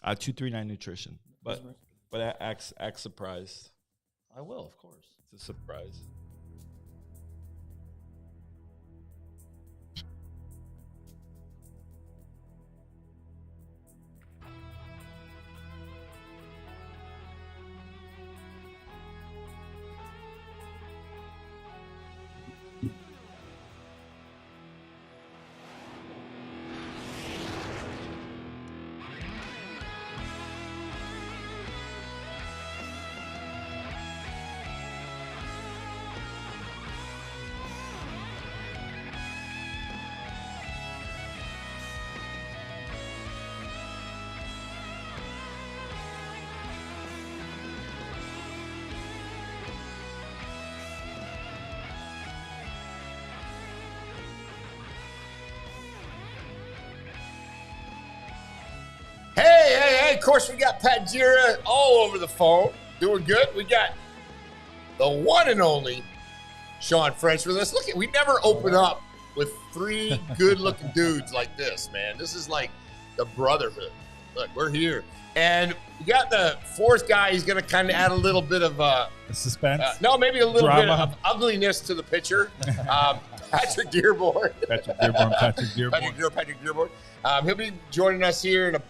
239 Nutrition. But act surprised. I will, of course. It's a surprise. Hey, of course, we got Pat Gira all over the phone. Doing good. We got the one and only Shawn French with us. Look, we never open up with three good-looking dudes like this, man. This is like the brotherhood. Look, we're here. And we got the fourth guy. He's going to kind of add a little bit of suspense. Maybe a little Drama. bit of ugliness to the picture. Patrick Dearborn. Patrick Dearborn. He'll be joining us here in a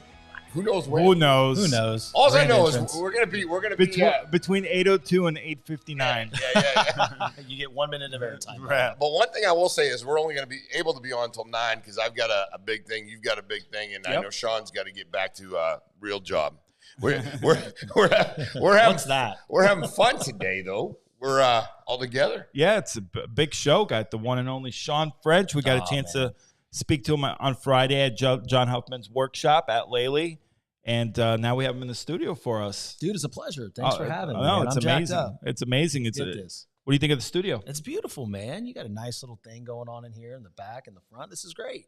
who knows when. Who knows? All I know is we're gonna be between 8:02 and 8:59. Yeah. You get 1 minute of airtime. Right. But one thing I will say is we're only gonna be able to be on until 9 because I've got a big thing. You've got a big thing, and I know Shawn's got to get back to real job. We're having What's that? We're having fun today though. We're all together. Yeah, it's a big show. Got the one and only Shawn French. We got a chance to speak to him on Friday at John Huffman's workshop at Leigh. And now we have him in the studio for us. Dude, it's a pleasure. Thanks for having me. No, man. it's I'm amazing. jacked up. It's amazing. What do you think of the studio? It's beautiful, man. You got a nice little thing going on in here in the back and the front. This is great.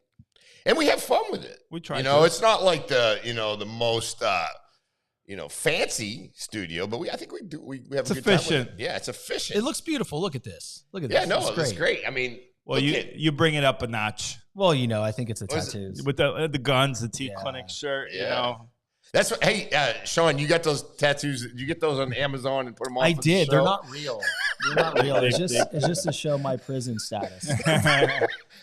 And we have fun with it. We try. It's not like the most fancy studio, but I think we do. We have a good time with it. Yeah, it's efficient. It looks beautiful. Look at this. Look at this. Yeah, no, it's great. I mean, well, you bring it up a notch. Well, I think it's the tattoos with the guns, the T Clinic shirt. Yeah. That's what. Hey, Shawn, you got those tattoos? You get those on Amazon and put them on? I did. They're not real. They're not real. It's just to show my prison status.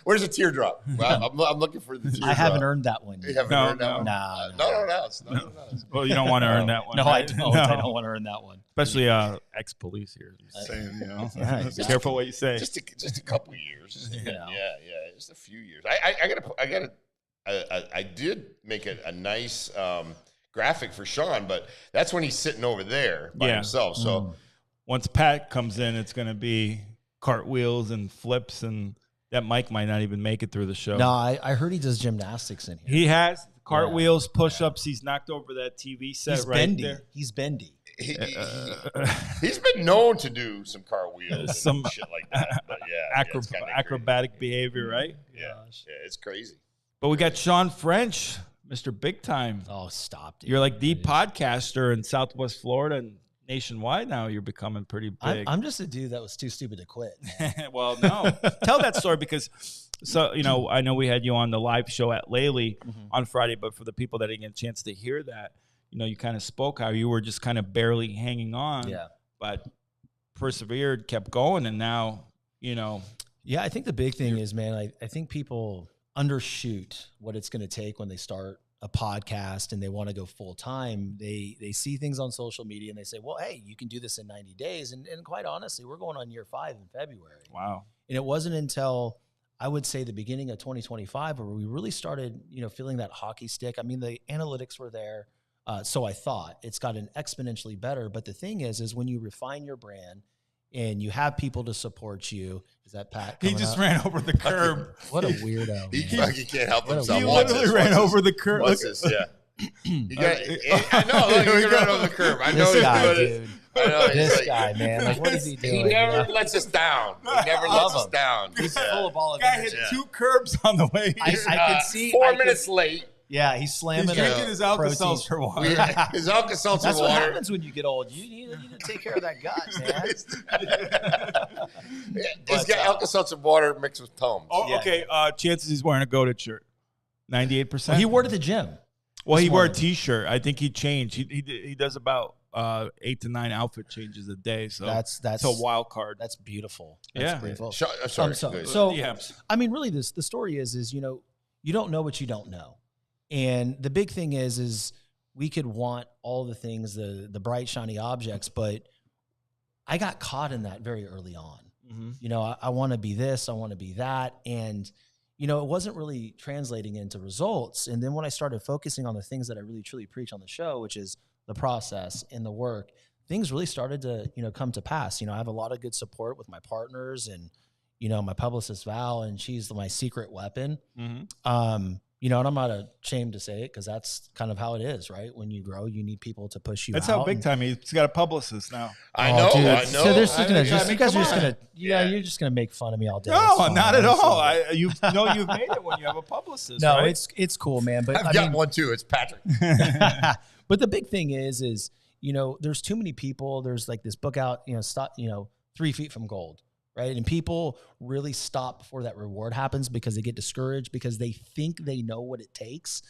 Where's the teardrop? Well, I'm looking for the teardrop. I haven't earned that one. You haven't earned that one? No. Well, you don't want to earn that one. No, right? I don't want to earn that one. Especially ex-police here. Saying, careful what you say. Just a couple years. Yeah, just a few years. I did make a nice graphic for Shawn, but that's when he's sitting over there by himself. So once Pat comes in, it's going to be cartwheels and flips, and that mic might not even make it through the show. No, I heard he does gymnastics in here. He has cartwheels, push-ups. He's knocked over that TV set there. He's bendy. He's been known to do some cartwheels and shit like that. But acrobatic behavior, right? Yeah, it's crazy. But we got Shawn French, Mr. Big Time. Oh, stop, dude. You're like the podcaster in Southwest Florida and nationwide now. You're becoming pretty big. I'm just a dude that was too stupid to quit. Well, no. Tell that story because, I know we had you on the live show at Leigh on Friday, but for the people that didn't get a chance to hear that, you kind of spoke how you were just kind of barely hanging on. Yeah. But persevered, kept going, and now, Yeah, I think the big thing is, man, I think people undershoot what it's going to take when they start a podcast and they want to go full time. They see things on social media and they say, well, hey, you can do this in 90 days. And quite honestly, we're going on year 5 in February. Wow. And it wasn't until I would say the beginning of 2025 where we really started, feeling that hockey stick. I mean, the analytics were there. So I thought it's gotten exponentially better. But the thing is when you refine your brand and you have people to support you. Is that Pat? He just ran over the curb. What a weirdo. He can't help himself. He literally ran over the curb. What's this? Yeah. I know. Look, he ran over the curb. I know this guy, dude. I know. This guy, man. Like, what is he doing? He never lets us down. He never lets us down. He's full of all of it. Guy hit 2 curbs on the way here. I could see 4 minutes late. Yeah, he's slamming. He's drinking his Alka-Seltzer water. His Alka-Seltzer water. That's what happens when you get old. You need to take care of that gut, man. He's got Alka-Seltzer water mixed with Tums. Oh, okay. Chances he's wearing a Go-To shirt. 98%. Well, he wore it at the gym. Well, he wore a T-shirt. I think he changed. He does about 8 to 9 outfit changes a day. So that's a wild card. That's beautiful. Yeah. Beautiful. Sorry. So I mean, really, the story is you don't know what you don't know, and the big thing is we could want all the things, the bright shiny objects, but I got caught in that very early on. Mm-hmm. I want to be this, I want to be that, and it wasn't really translating into results. And then when I started focusing on the things that I really truly preach on the show, which is the process and the work, things really started to, come to pass. I have a lot of good support with my partners and, my publicist Val, and she's my secret weapon. Mm-hmm. And I'm not ashamed to say it because that's kind of how it is, right? When you grow, you need people to push you out. That's how big time he's got a publicist now. I know. So you're just gonna make fun of me all day. No, not at all. You've made it when you have a publicist. No, right? it's cool, man. But I've got one too. It's Patrick. But the big thing is there's too many people. There's like this book out, 3 feet from gold. Right. And people really stop before that reward happens because they get discouraged because they think they know what it takes.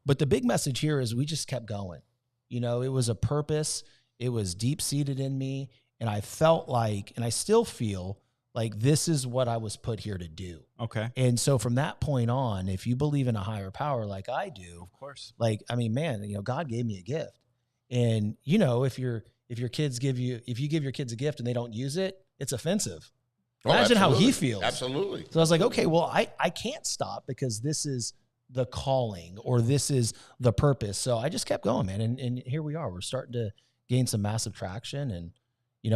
But the big message here is we just kept going. It was a purpose. It was deep seated in me. And I felt like, and I still feel like this is what I was put here to do. Okay. And so from that point on, if you believe in a higher power like I do, of course, God gave me a gift. And, if you give your kids a gift and they don't use it, it's offensive. Imagine how he feels. Absolutely. So I was like, okay, well, I can't stop because this is the calling or this is the purpose. So I just kept going, man. And here we are. We're starting to gain some massive traction. And,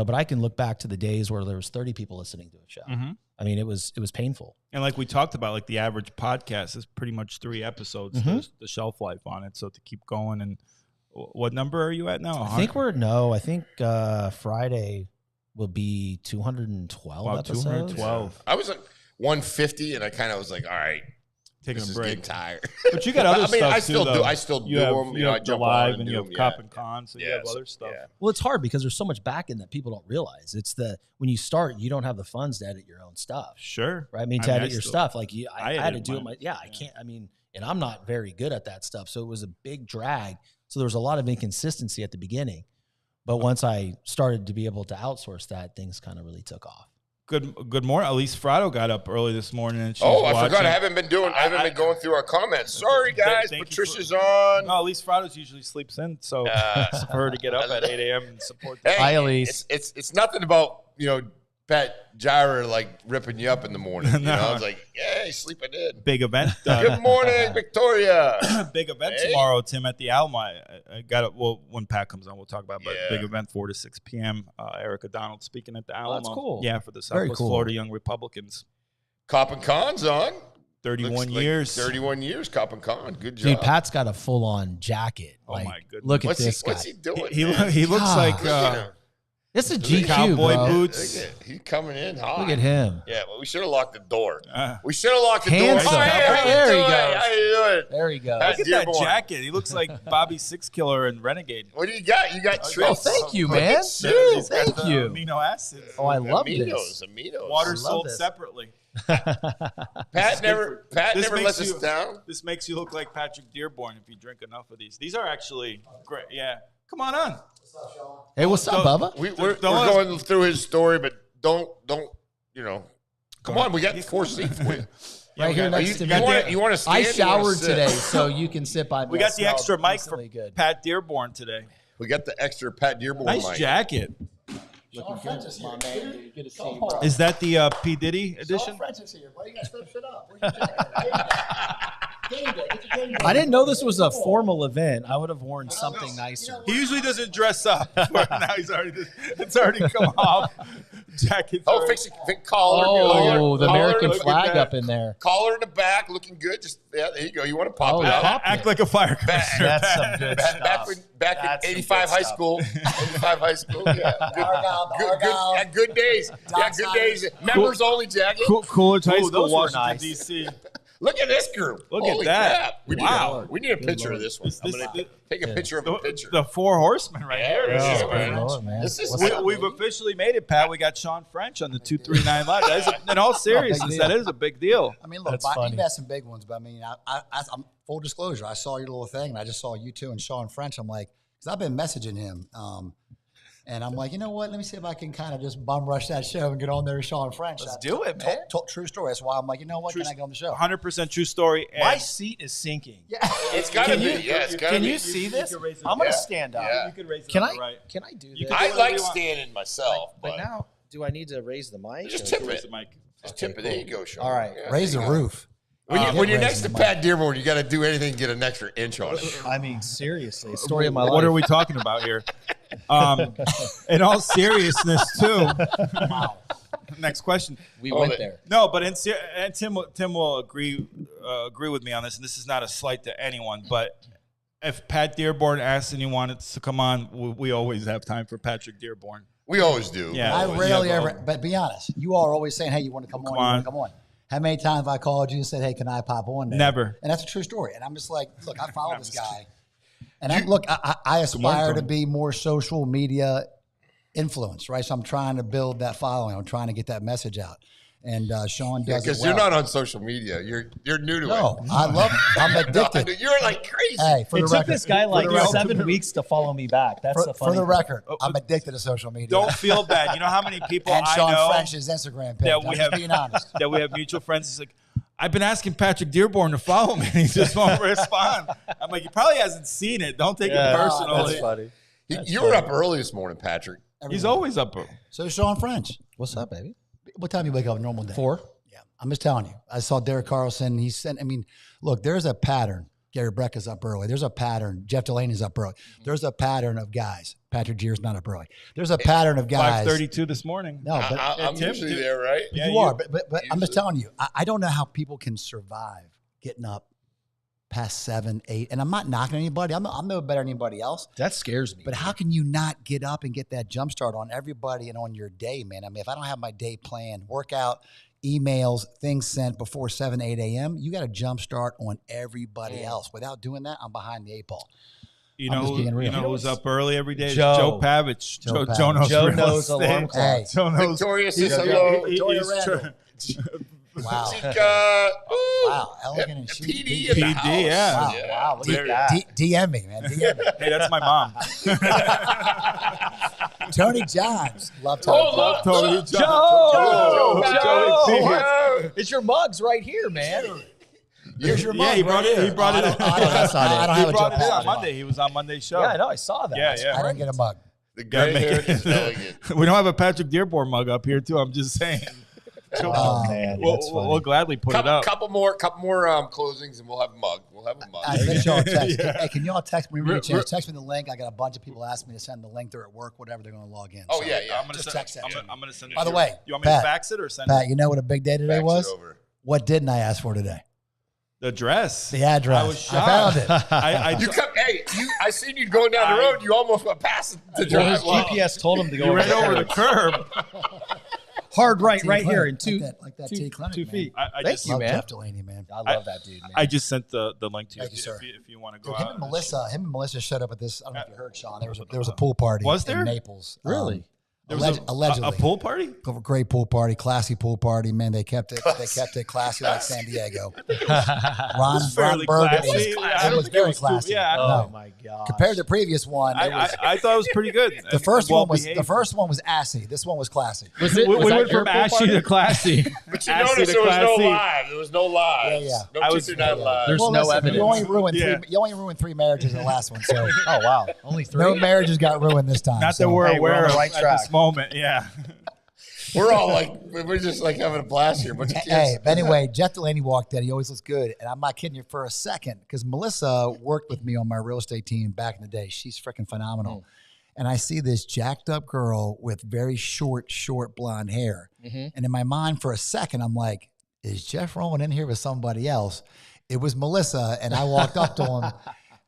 but I can look back to the days where there was 30 people listening to a show. Mm-hmm. I mean, it was painful. And like we talked about, like the average podcast is pretty much 3 episodes. Mm-hmm. There's the shelf life on it. So to keep going. And what number are you at now? I think Friday will be 212 episodes. 212. I was like 150, and I kind of was like, all right, taking a break. Getting tired. But you got other stuff I still too, do. I still do them. You have I jump live on and you have Cop and Con, so you have other stuff. Yeah. Well, it's hard because there's so much back end that people don't realize. It's when you start, you don't have the funds to edit your own stuff. Sure. Right? I mean, to edit your stuff. Like I had to do it. I can't. And I'm not very good at that stuff. So it was a big drag. So there was a lot of inconsistency at the beginning. But once I started to be able to outsource that, things kind of really took off. Good morning. Elise Frado got up early this morning. And I forgot. I haven't been going through our comments. Sorry, guys. Patricia's on. No, Elise Frado usually sleeps in, so for her to get up at 8 a.m. and support that. Hi, Elise. It's nothing about Pat Gyra like ripping you up in the morning. No. I was like, yeah, he's sleeping in. Big event. Good morning, Victoria. Big event tomorrow, Tim, at the Alma. I got it. Well, when Pat comes on, we'll talk about it. But big event, 4 to 6 p.m. Erica Donald speaking at the Alma. That's cool. Yeah, for the Southwest Florida Young Republicans. Cop and Con's on. 31 years. 31 years, Cop and Con. Good job. Dude, Pat's got a full-on jacket. Oh, my goodness. Look at this guy. What's he doing? He looks like... It's a GQ, cowboy bro. boots. He's coming in hot. Look at him. Yeah, well, we should have locked the door. We should have locked the door. Handsome. There he goes. How you doing? There he goes. Look at that jacket. He looks like Bobby Six Killer and Renegade. What do you got? You got trips. Oh, thank you, man. Dude, thank you. Amino acids. Oh, I love this. Aminos. Water sold separately. Pat never lets us down. This makes you look like Patrick Dearborn if you drink enough of these. These are actually great. Yeah. Come on. What's up, Shawn? Hey, what's up, Bubba? We're going through his story, but don't come on, we got 4 seats for you. Right here next to me. You want to stand? I showered today, so you can sit by me. We got the extra mic for Pat Dearborn today. We got the extra Pat Dearborn mic. Nice jacket. Shawn French is here, man. Good to see you. Is that the P. Diddy edition? Shawn French is here. Why you guys flip shit up? Where's your jacket? I didn't know this was a formal event. I would have worn something nicer. He usually doesn't dress up. Now it's already come off. Jacket's fix collar. Oh, the American flag up in there. Collar in the back, looking good. Just there you go. You want to pop it out? Act like a fire commissioner. That's some good stuff. Back in 85 high school. 85 high school. Yeah. Good days. Yeah, good days. Members only jacket. Coolidge High School, those were Washington, nice. D.C. Look at this group. Look Holy at that. Crap. We need a picture of this one. I'm going to take a picture of a picture. The four horsemen right There here. it is, Oh, man. Lord, man. This is We've officially made it, Pat. We got Shawn French on the 239 Live. That is in all seriousness, that is a big deal. I mean, look, That's Bobby, funny. you've had some big ones, but I mean, I'm full disclosure. I saw your little thing, and I just saw you two and Shawn French. I'm like, because I've been messaging him, and I'm like, you know what? Let me see if I can kind of just bum rush that show and get on there with Shawn French. Let's do it, man. True story. That's why I'm like, you know what? Can I get on the show? 100% true story. And My seat is sinking. Yeah. It's got to be. Yeah, it's got to Can be. you see this? can raise it I'm going to up. stand up. Yeah. You can raise it Can up, I? right. Can I do You this? can- I whatever like you want. standing myself, But but now, do I need to raise the mic? just or- tip Raise it. the mic. Just tip it. There you go, Shawn. All right. Yeah, Raise the there you go. roof. When you're next raising to the Pat Dearborn, you got to do anything to get an extra inch on it. I mean, seriously, story of my What life. are we talking about here? In all seriousness, too. Next question. We Hold went it. there. No, but and Tim will agree with me on this, and this is not a slight to anyone, but if Pat Dearborn asked and he wanted to come on, we always have time for Patrick Dearborn. We always do. Yeah. I Always. rarely Yeah, ever, but be honest, you all are always saying, hey, you want to come on? You want to come on? How many times have I called you and said, hey, can I pop on there? Never. And that's a true story. And I'm just like, look, I follow this guy. And I aspire to be more social media influence, right? So I'm trying to build that following. I'm trying to get that message out. And Shawn does it Because well. you're not on social media. You're new to No, it. I love it. I'm addicted. No, you're like crazy. Hey, for It the took record, this guy like record. 7 weeks to follow me back. That's the for funny the thing. record, I'm addicted to social media. Don't feel bad. You know how many people and I Shawn know French's Instagram page. that I'm we just have being honest. that we have mutual friends. It's like, I've been asking Patrick Dearborn to follow me, and he just won't respond. I'm like, he probably hasn't seen it. Don't take it personally. That's funny. You were up early this morning, Patrick. He's always up. So Shawn French, What's up, baby? what time you wake up a normal day? 4. Yeah, I'm just telling you. I saw Derek Carlson. He sent. I mean, look, there's a pattern. Gary Brecka's up early. There's a pattern. Jeff Delaney's up early. There's a pattern of guys. Patrick Gier's not up early. There's a pattern of guys. 5:32 this morning. No, but I'm Tim, usually Tim- there, right? Yeah, you are. But I'm just telling you. I don't know how people can survive getting up past 7, 8. And I'm not knocking anybody. I'm no better than anybody else. That scares me. But how can you not get up and get that jump start on everybody and on your day, man? I mean, if I don't have my day planned, workout, emails, things sent before 7, 8 a.m., you got to jump start on everybody else. Without doing that, I'm behind the 8 ball. You I'm know, just being real. you know who's up early every day? Joe. Joe Pavich. Joe Joe Pavich. Joe real knows estate. alarm clock. Hey, Joe knows. Victoria says He's- hello. Victoria he's Randall. Wow. Chica. Ooh. Wow. Elegant and chic. PD in the PD, house. yeah. Wow. Yeah. Wow. Look There- at that. DM me, man. DM me. Hey, that's my mom. Tony Johns. Love Oh, Tony. look, Tony look. Joe. It's your mugs right here, man. Here's your Yeah, mug he right brought it. here. He brought it. I don't He have a brought Joe it in Pavich on Monday. He was on Monday's show. Yeah, I know. I saw that. Yeah, yeah. I didn't get a mug. The Gotta gray make hair it- is elegant. We don't have a Patrick Dearborn mug up here, too. I'm just saying. Oh, man. That's funny. We'll gladly put it up. Couple more closings, and we'll have a mug. We'll have a mug. I sent y'all a text. Yeah. Hey, can y'all text me? When you get a chance, text me the link. I got a bunch of people asking me to send the link. They're at work, whatever. They're going to log in. Oh, So, yeah. I'm gonna Just send, text that to me. I'm gonna send it. By to the you. way, You want me to Pat, fax it or send Pat, it? you know what a big day today Fax it was? over. What didn't I ask for today? The dress. The address. I was shocked. found it. I seen you going down the road. You almost went past the Well, his drive. GPS told him to go You ran over the curb. hard right T here Clinic, in two, like that two- T Clinic, 2 man. feet. I Thank just you, Love man. Jeff Delaney, man. I love that dude, man. I just sent the link to you. Thank you, sir. If you want to go Dude, him out. and Melissa showed up at this. I don't know if you heard, Shawn. There was a pool party. Was there? in Naples? Really? There was Allegedly, a pool party? great pool party, classy pool party. Man, they kept it classy like San Diego. Ron Fairly Burgundy. classy. I It don't was think very too- classy. Yeah, I don't Oh know. my god! Compared to the previous one, it was, I thought it was pretty good. the first one was well-behaved. assy. This one was classy. Was it? We was that went your from pool ashy party? to classy. But you Assy noticed to there was no classy. live. There was no live. Yeah. No I was- 239 live. There's no listen, evidence. You only ruined 3 marriages in the last one, so Oh wow! Only 3. no marriages got ruined this time. Not that so. we're Hey, we're aware on the of right at track. this moment. Yeah. We're all like, we're just like having a blast here. Bunch of kids. Hey, but anyway, Jeff Delaney walked in. He always looks good. And I'm not kidding you for a second because Melissa worked with me on my real estate team back in the day. She's freaking phenomenal. And I see this jacked up girl with very short blonde hair. And in my mind for a second, I'm like, is Jeff rolling in here with somebody else? It was Melissa. And I walked up to him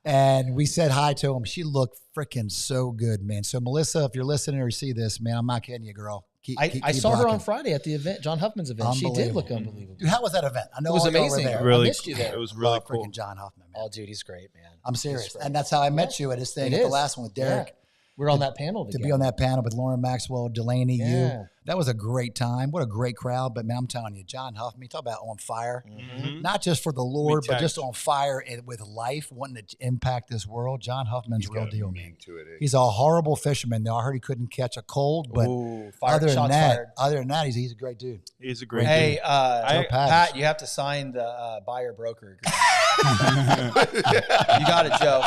and we said hi to him. She looked freaking so good, man. So Melissa, if you're listening or you see this, man, I'm not kidding you, girl. I saw her on Friday at the event, John Huffman's event. She did look unbelievable. Dude, how was that event? I know it was all y'all were amazing. there. Really, I missed you there. It was really cool. Freaking John Huffman, man. Oh, dude, he's great, man. I'm serious. And that's how I met you at his thing at the last one with Derek. Yeah. We're on that panel together. To be on that panel with Lauren Maxwell, Delaney, you. That was a great time. What a great crowd. But, man, I'm telling you, John Huffman, you talk about on fire. Mm-hmm. Not just for the Lord, but just on fire and with life, wanting to impact this world. John Huffman's real deal, man. He's a horrible fisherman, though. I heard he couldn't catch a cold, but other than that, he's a great dude. He's a great dude. Hey, Pat, you have to sign the buyer broker. You got it, Joe.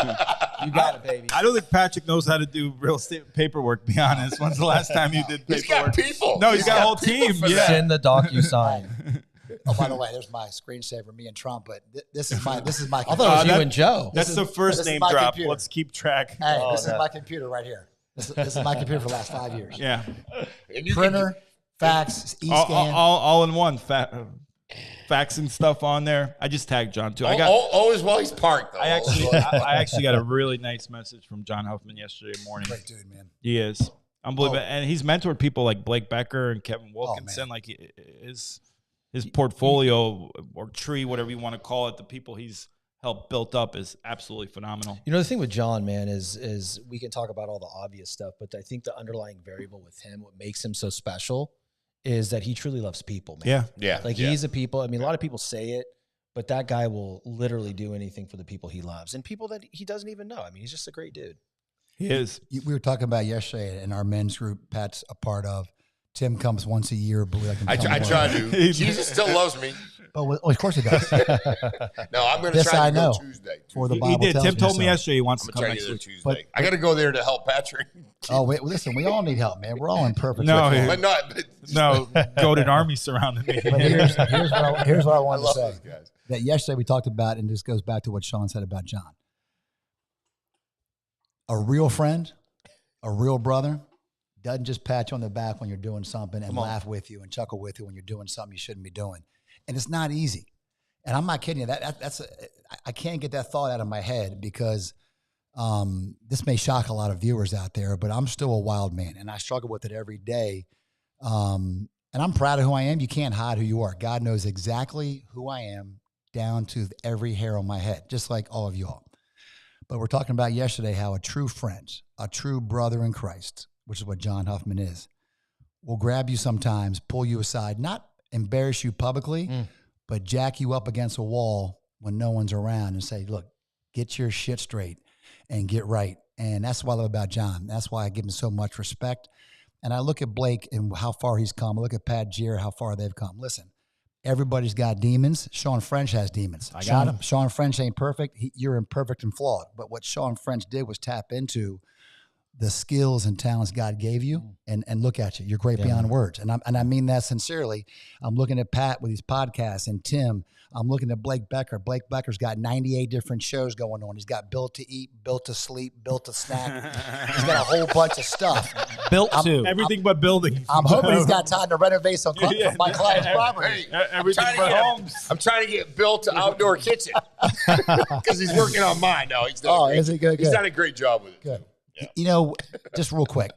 You got it, baby. I don't think Patrick knows how to do real estate paperwork, be honest. When's the last time you did paperwork? He's got people. No, he's got a whole team. Yeah. Send the DocuSign. Oh, by the way, there's my screensaver, me and Trump, but this is my I thought it was you and Joe. That's the first name drop. Computer. Let's keep track. Hey, this is my computer right here. This is my computer for the last 5 years. Yeah. Printer, fax, e-scan. All in one. Faxing stuff on there. I just tagged John too. Always while he's parked. Though. I actually got a really nice message from John Huffman yesterday morning. Great dude, man. He is unbelievable, and he's mentored people like Blake Becker and Kevin Wilkinson. Like his portfolio or tree, whatever you want to call it, the people he's helped built up is absolutely phenomenal. You know, the thing with John, man, is we can talk about all the obvious stuff, but I think the underlying variable with him, what makes him so special, is that he truly loves people, man. Yeah. Like he's a people. I mean, a lot of people say it, but that guy will literally do anything for the people he loves and people that he doesn't even know. I mean, he's just a great dude. He is. We were talking about yesterday in our men's group Pat's a part of. Tim comes once a year, but I try to. Jesus still loves me. Oh, of course he does. No, I'm going to try to go Tuesday. For the Bible he did. Tim told me so. yesterday he wants to come next week. Tuesday. But I got to go there to help Patrick. Oh, wait, listen, we all need help, man. We're all imperfect. No, goated army surrounded me. But here's what I wanted to say. That yesterday we talked about, and this goes back to what Shawn said about John. A real friend, a real brother, doesn't just pat you on the back when you're doing something and laugh with you and chuckle with you when you're doing something you shouldn't be doing. And it's not easy. And I'm not kidding you. I can't get that thought out of my head because this may shock a lot of viewers out there, but I'm still a wild man and I struggle with it every day. And I'm proud of who I am. You can't hide who you are. God knows exactly who I am down to every hair on my head, just like all of y'all. But we're talking about yesterday how a true friend, a true brother in Christ, which is what John Huffman is, will grab you sometimes, pull you aside, not embarrass you publicly, but jack you up against a wall when no one's around and say, look, get your shit straight and get right. And that's what I love about John. That's why I give him so much respect. And I look at Blake and how far he's come. I look at Pat Gier, how far they've come. Listen, everybody's got demons. Shawn French has demons. I got him. Shawn French ain't perfect. You're imperfect and flawed. But what Shawn French did was tap into the skills and talents God gave you, and look at you. You're great beyond words. And I mean that sincerely. I'm looking at Pat with his podcasts and Tim. I'm looking at Blake Becker. Blake Becker's got 98 different shows going on. He's got Built to Eat, Built to Sleep, Built to Snack. He's got a whole bunch of stuff. Everything but building. I'm hoping he's got time to renovate some my client's property. Everything but homes. I'm trying to get Built to outdoor kitchen because he's working on mine. No, he's done is he good? He's done a great job with it. Good. Yeah. You know, just real quick,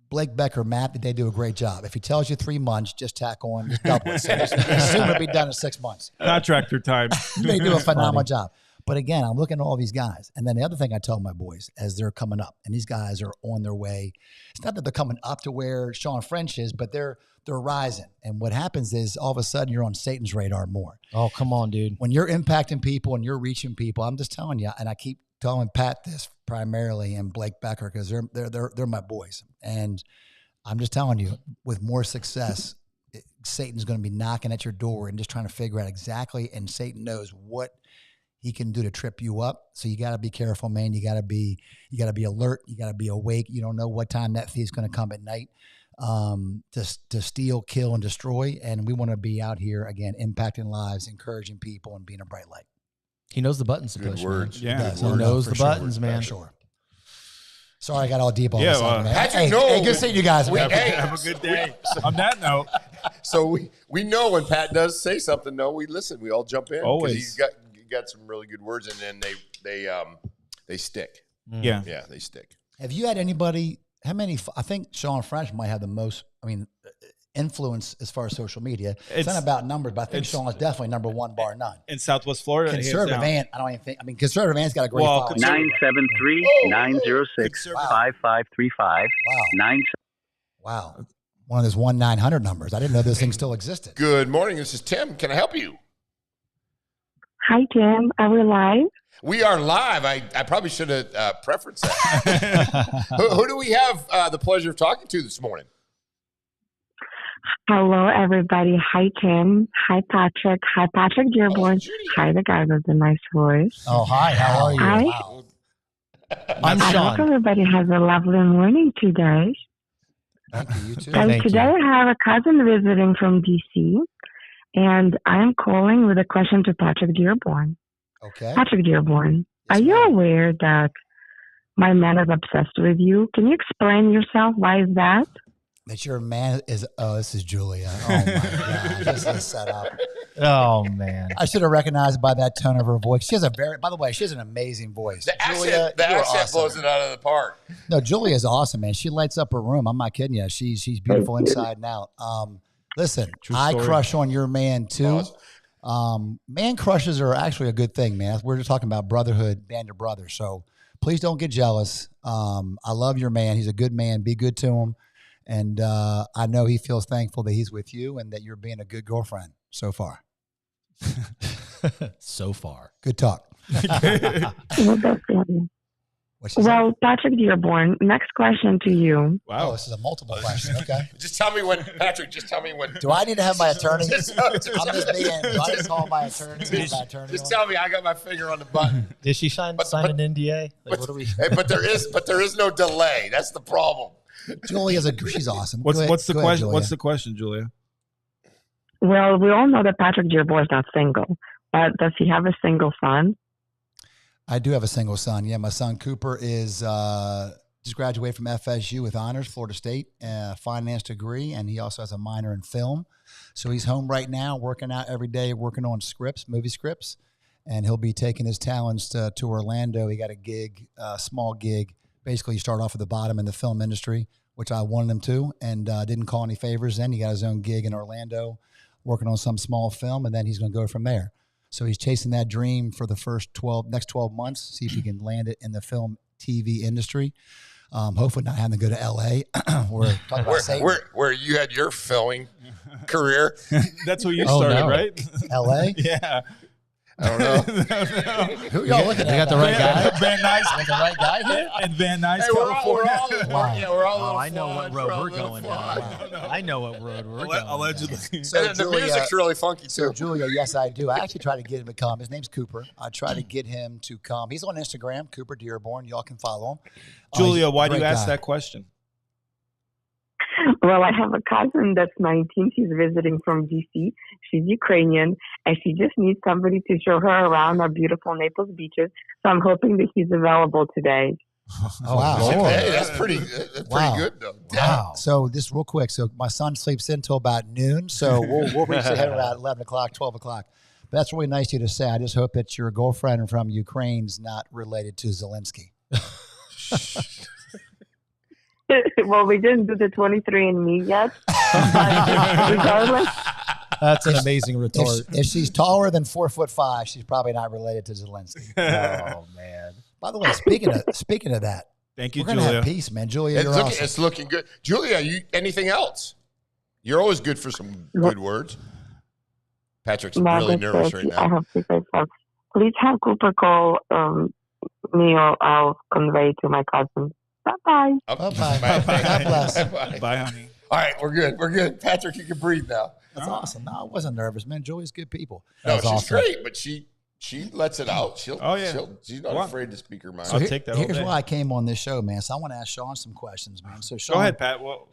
Blake Becker, Matt, they do a great job. If he tells you 3 months, just tack on, just double it. So soon it'll be done in 6 months. Contractor time. They do a phenomenal job. But again, I'm looking at all these guys. And then the other thing I tell my boys as they're coming up, and these guys are on their way. It's not that they're coming up to where Shawn French is, but they're rising. And what happens is all of a sudden you're on Satan's radar more. Oh, come on, dude. When you're impacting people and you're reaching people, I'm just telling you, and I keep telling Pat this primarily and Blake Becker because they're my boys, and I'm just telling you, with more success, Satan's going to be knocking at your door and just trying to figure out exactly. And Satan knows what he can do to trip you up. So you got to be careful, man. You got to be alert. You got to be awake. You don't know what time that thief's going to come at night to steal, kill, and destroy. And we want to be out here again, impacting lives, encouraging people, and being a bright light. He knows the buttons to Good push. words. Man. Yeah, he knows the buttons, man. For sure. Sorry, I got all deep on this. Patrick, hey, good seeing you guys. Have a good day. On that note, so we know when Pat does say something, though, we listen. We all jump in. Always. He's got some really good words, and then they stick. Yeah, they stick. Have you had anybody I think Shawn French might have the most, influence as far as social media. It's not about numbers, but I think Shawn is definitely number one, bar none. In Southwest Florida. Conservative Ant, I don't even think, Conservative Ant's got a great following. 973-906-5535. Wow. One of those 1-900 numbers. I didn't know this thing still existed. Good morning. This is Tim. Can I help you? Hi, Tim. Are we live? We are live. I probably should have preferenced that. Who do we have the pleasure of talking to this morning? Hello, everybody. Hi, Tim. Hi, Patrick. Hi, Patrick Dearborn. Hi, the guy with the nice voice. Oh, hi. How are you? Hi. Wow. I'm I Shawn. hope everybody has a lovely morning today. Thank you. You too. And Thank today I have a cousin visiting from D.C., and I'm calling with a question to Patrick Dearborn. Okay. Patrick Dearborn, Yes, are you ma'am. aware that my man is obsessed with you? Can you explain yourself? Why is that? That your man is, this is Julia. Oh, my God. This is set up. Oh, man. I should have recognized by that tone of her voice. She has by the way, she has an amazing voice. The Julia, accent you are blows awesome. it out of the park. No, Julia is awesome, man. She lights up her room. I'm not kidding you. She's beautiful inside and out. Listen, True I story. crush on your man too. Awesome. Man crushes are actually a good thing, man. We're just talking about brotherhood, band of brothers. So please don't get jealous. I love your man. He's a good man. Be good to him. And I know he feels thankful that he's with you and that you're being a good girlfriend so far. So far. Good talk. Well, that's lovely. What's she say? Well, Patrick Dearborn, next question to you. Oh, Wow. this is a multiple question. Okay. Just tell me when, Patrick. Just tell me when. Do I need to have my attorney? Just- I'm just being. Do I need to call my attorney? Just, My attorney just on? tell me. I got my finger on the button. Did she sign an NDA? Like, what do we? Hey, but there is no delay. That's the problem. Julia's she's awesome. What's the Go ahead, question? Julia. What's the question, Julia? Well, we all know that Patrick Dearborn is not single, but does he have a single son? I do have a single son. Yeah, my son Cooper is just graduated from FSU with honors, Florida State, finance degree, and he also has a minor in film. So he's home right now, working out every day, working on scripts, movie scripts, and he'll be taking his talents to Orlando. He got a gig, small gig. Basically, you start off at the bottom in the film industry, which I wanted him to, and didn't call any favors then. He got his own gig in Orlando, working on some small film, and then he's going to go from there. So he's chasing that dream for the next 12 months, see if he can land it in the film TV industry. Hopefully not having to go to LA. We're talking about Satan. Where you had your filming career. That's where you Oh, started, no. right? LA? Yeah. I don't know. Who y'all looking They at? got the right guy? Van Nuys. Got the right guy here? And Van Nuys, Hey, we're all California. yeah, we're all. Oh, I know flawed, what road all we're a little going flawed. down. I know what road we're going Allegedly. down. So And the music's really funky too. Julia, yes, I do. I actually try to get him to come. His name's Cooper. I try to get him to come. He's on Instagram, Cooper Dearborn. Y'all can follow him. Julia, He's a why do you great ask guy. that question? Well, I have a cousin that's 19. She's visiting from D.C. She's Ukrainian, and she just needs somebody to show her around our beautiful Naples beaches. So I'm hoping that he's available today. Oh, wow. Hey, that's pretty Wow. good though. Wow. So this real quick. So my son sleeps in until about noon. So we'll reach the head around 11 o'clock, 12 o'clock. But that's really nice of you to say. I just hope that your girlfriend from Ukraine's not related to Zelensky. Well, we didn't do the 23andMe yet. But regardless, That's an amazing retort. If she's taller than 4'5", she's probably not related to Zelensky. Oh, man. By the way, speaking of that, Thank you, we're gonna Julia. have peace, man. Julia, you're awesome. It's looking good. Julia, anything else? You're always good for some good words. Patrick's really nervous right I now. have to say so. Please have Cooper call me, or I'll convey to my cousin. Bye-bye. Bye-bye. God bless. Bye. Bye, honey. All right, we're good. We're good. Patrick, you can breathe now. That's awesome. No, I wasn't nervous, man. Julia's good people. No, That's she's awesome. great, but she lets it out. She's not Go on. afraid to speak her mind. I'll take that all Here's day. why I came on this show, man. So I want to ask Shawn some questions, man. So Shawn, Go ahead, Pat. Well,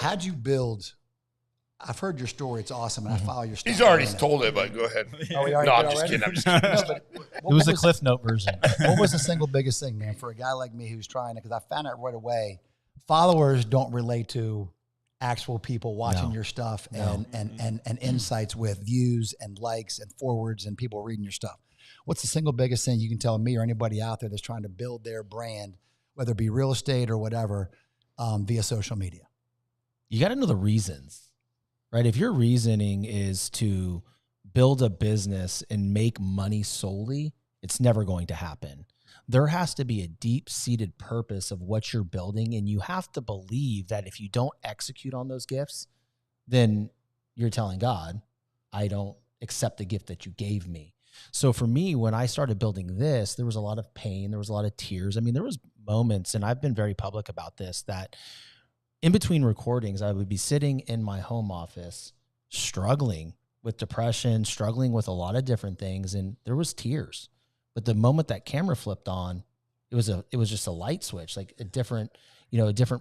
how'd you build? I've heard your story. It's awesome, and I follow your story. He's already told it, but go ahead. Oh, we No, already I'm did just already? kidding. I'm just kidding. No, but It was the Cliff Note version. What was the single biggest thing, man, for a guy like me who's trying to? Because I found out right away, followers don't relate to actual people watching No. your stuff and insights with views and likes and forwards and people reading your stuff. What's the single biggest thing you can tell me or anybody out there that's trying to build their brand, whether it be real estate or whatever, via social media? You got to know the reasons, right? If your reasoning is to build a business and make money solely, it's never going to happen. There has to be a deep-seated purpose of what you're building, and you have to believe that if you don't execute on those gifts, then you're telling God, I don't accept the gift that you gave me. So for me, when I started building this, there was a lot of pain. There was a lot of tears. I mean, there was moments, and I've been very public about this, that in between recordings, I would be sitting in my home office, struggling with depression, struggling with a lot of different things. And there was tears. But the moment that camera flipped on, it was just a light switch, like a different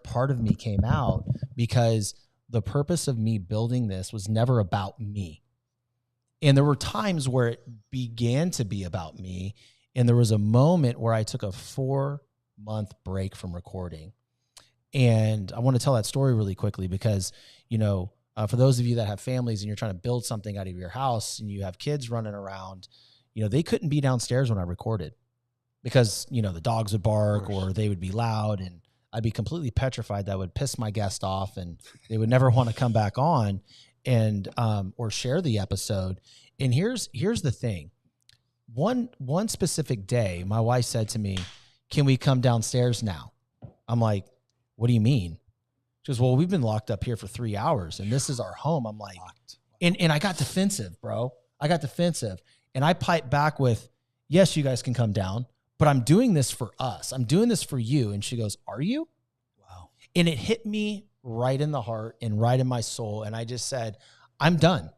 part of me came out, because the purpose of me building this was never about me. And there were times where it began to be about me. And there was a moment where I took a 4-month break from recording. And I want to tell that story really quickly because, for those of you that have families and you're trying to build something out of your house and you have kids running around, they couldn't be downstairs when I recorded because, the dogs would bark or they would be loud, and I'd be completely petrified that would piss my guest off and they would never want to come back on and or share the episode. And here's the thing. One specific day, my wife said to me, "Can we come downstairs now?" I'm like, "What do you mean?" She goes, "Well, we've been locked up here for 3 hours and this is our home." I'm like, and I got defensive, bro. I got defensive. And I piped back with, "Yes, you guys can come down, but I'm doing this for us. I'm doing this for you." And she goes, "Are you?" Wow. And it hit me right in the heart and right in my soul. And I just said, "I'm done.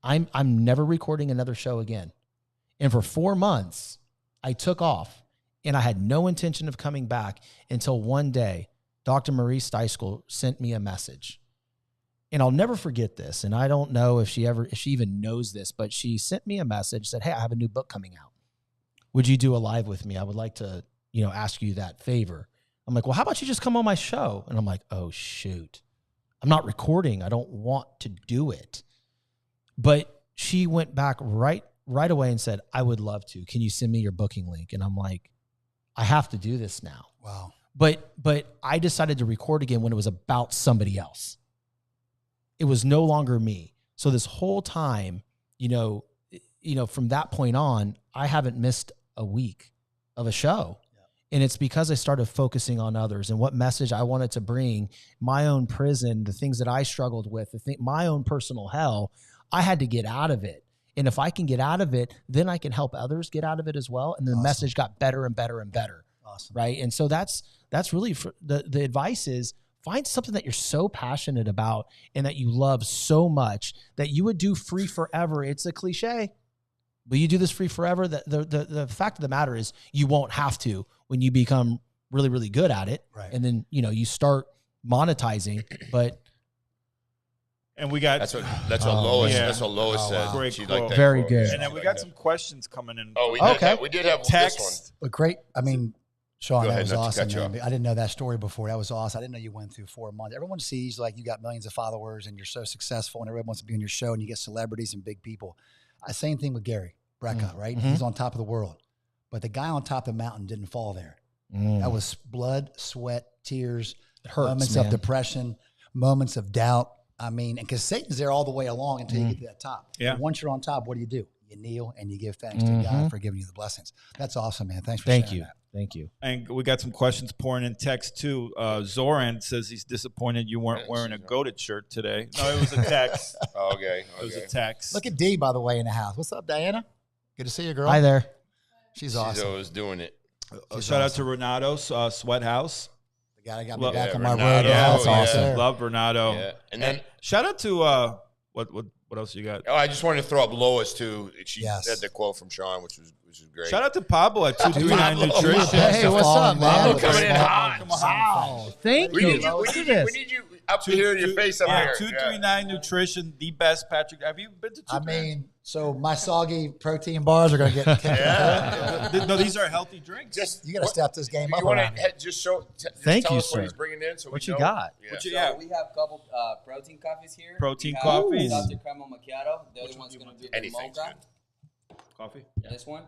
I'm never recording another show again." And for 4 months, I took off and I had no intention of coming back until one day, Dr. Marie Steischel sent me a message. And I'll never forget this. And I don't know if she even knows this, but she sent me a message, said, "Hey, I have a new book coming out. Would you do a live with me? I would like to, ask you that favor." I'm like, "Well, how about you just come on my show?" And I'm like, "Oh, shoot. I'm not recording. I don't want to do it." But she went back right away and said, "I would love to. Can you send me your booking link?" And I'm like, I have to do this now. Wow. But I decided to record again when it was about somebody else. It was no longer me. So this whole time, from that point on, I haven't missed a week of a show. Yeah. And it's because I started focusing on others and what message I wanted to bring, my own prison, the things that I struggled with, my own personal hell. I had to get out of it. And if I can get out of it, then I can help others get out of it as well. And the message got better and better and better. Awesome. Right. And so that's really the advice is, find something that you're so passionate about and that you love so much that you would do free forever. It's a cliche. Will you do this free forever? The fact of the matter is you won't have to when you become really, really good at it. Right. And then, you start monetizing, and we got that's what Lois said. Great she quote. Liked that very quote. good. And then we got some questions coming in. Oh, we did have text. This one. But great. I mean, Shawn, Go that ahead, was not to cut you awesome. off. I didn't know that story before. That was awesome. I didn't know you went through 4 months. Everyone sees like you got millions of followers and you're so successful and everyone wants to be on your show and you get celebrities and big people. Same thing with Gary Brecka, right? Mm-hmm. He's on top of the world. But the guy on top of the mountain didn't fall there. That was blood, sweat, tears, moments of depression, moments of doubt. I mean, because Satan's there all the way along until you get to that top. Yeah. And once you're on top, what do? You kneel and you give thanks to God for giving you the blessings. That's awesome, man. Thanks for sharing that. Thank you. And we got some questions pouring in text too. Zoran says he's disappointed you weren't wearing a goated shirt today. No, it was a text. Okay. It was a text. Look at Dee, by the way, in the house. What's up, Diana? Good to see you, girl. Hi there. She's awesome. She's always doing it. Shout out to Renato's Sweat House. The guy that got me back on my Renato, road. That's awesome. Yeah. Love Renato. Yeah. And then shout out to what else you got? Oh, I just wanted to throw up Lois too. She had the quote from Shawn, which was great. Shout out to Pablo at 239 Nutrition. Hey, what's up, man? Pablo coming in hot. Wow. Thank you. We need you up here in your face up here. 239 Nutrition, the best. Patrick, have you been to 239? I mean, so my soggy protein bars are going to get No, these are healthy drinks. You got to step this game up. You want to just show? Thank tell you, us sir. what he's bringing in. So what we you know. got? Yeah. So we have a couple protein coffees here. Protein we have coffees. Dr. Crema Macchiato. The other one's going to be the mocha. Coffee. This one.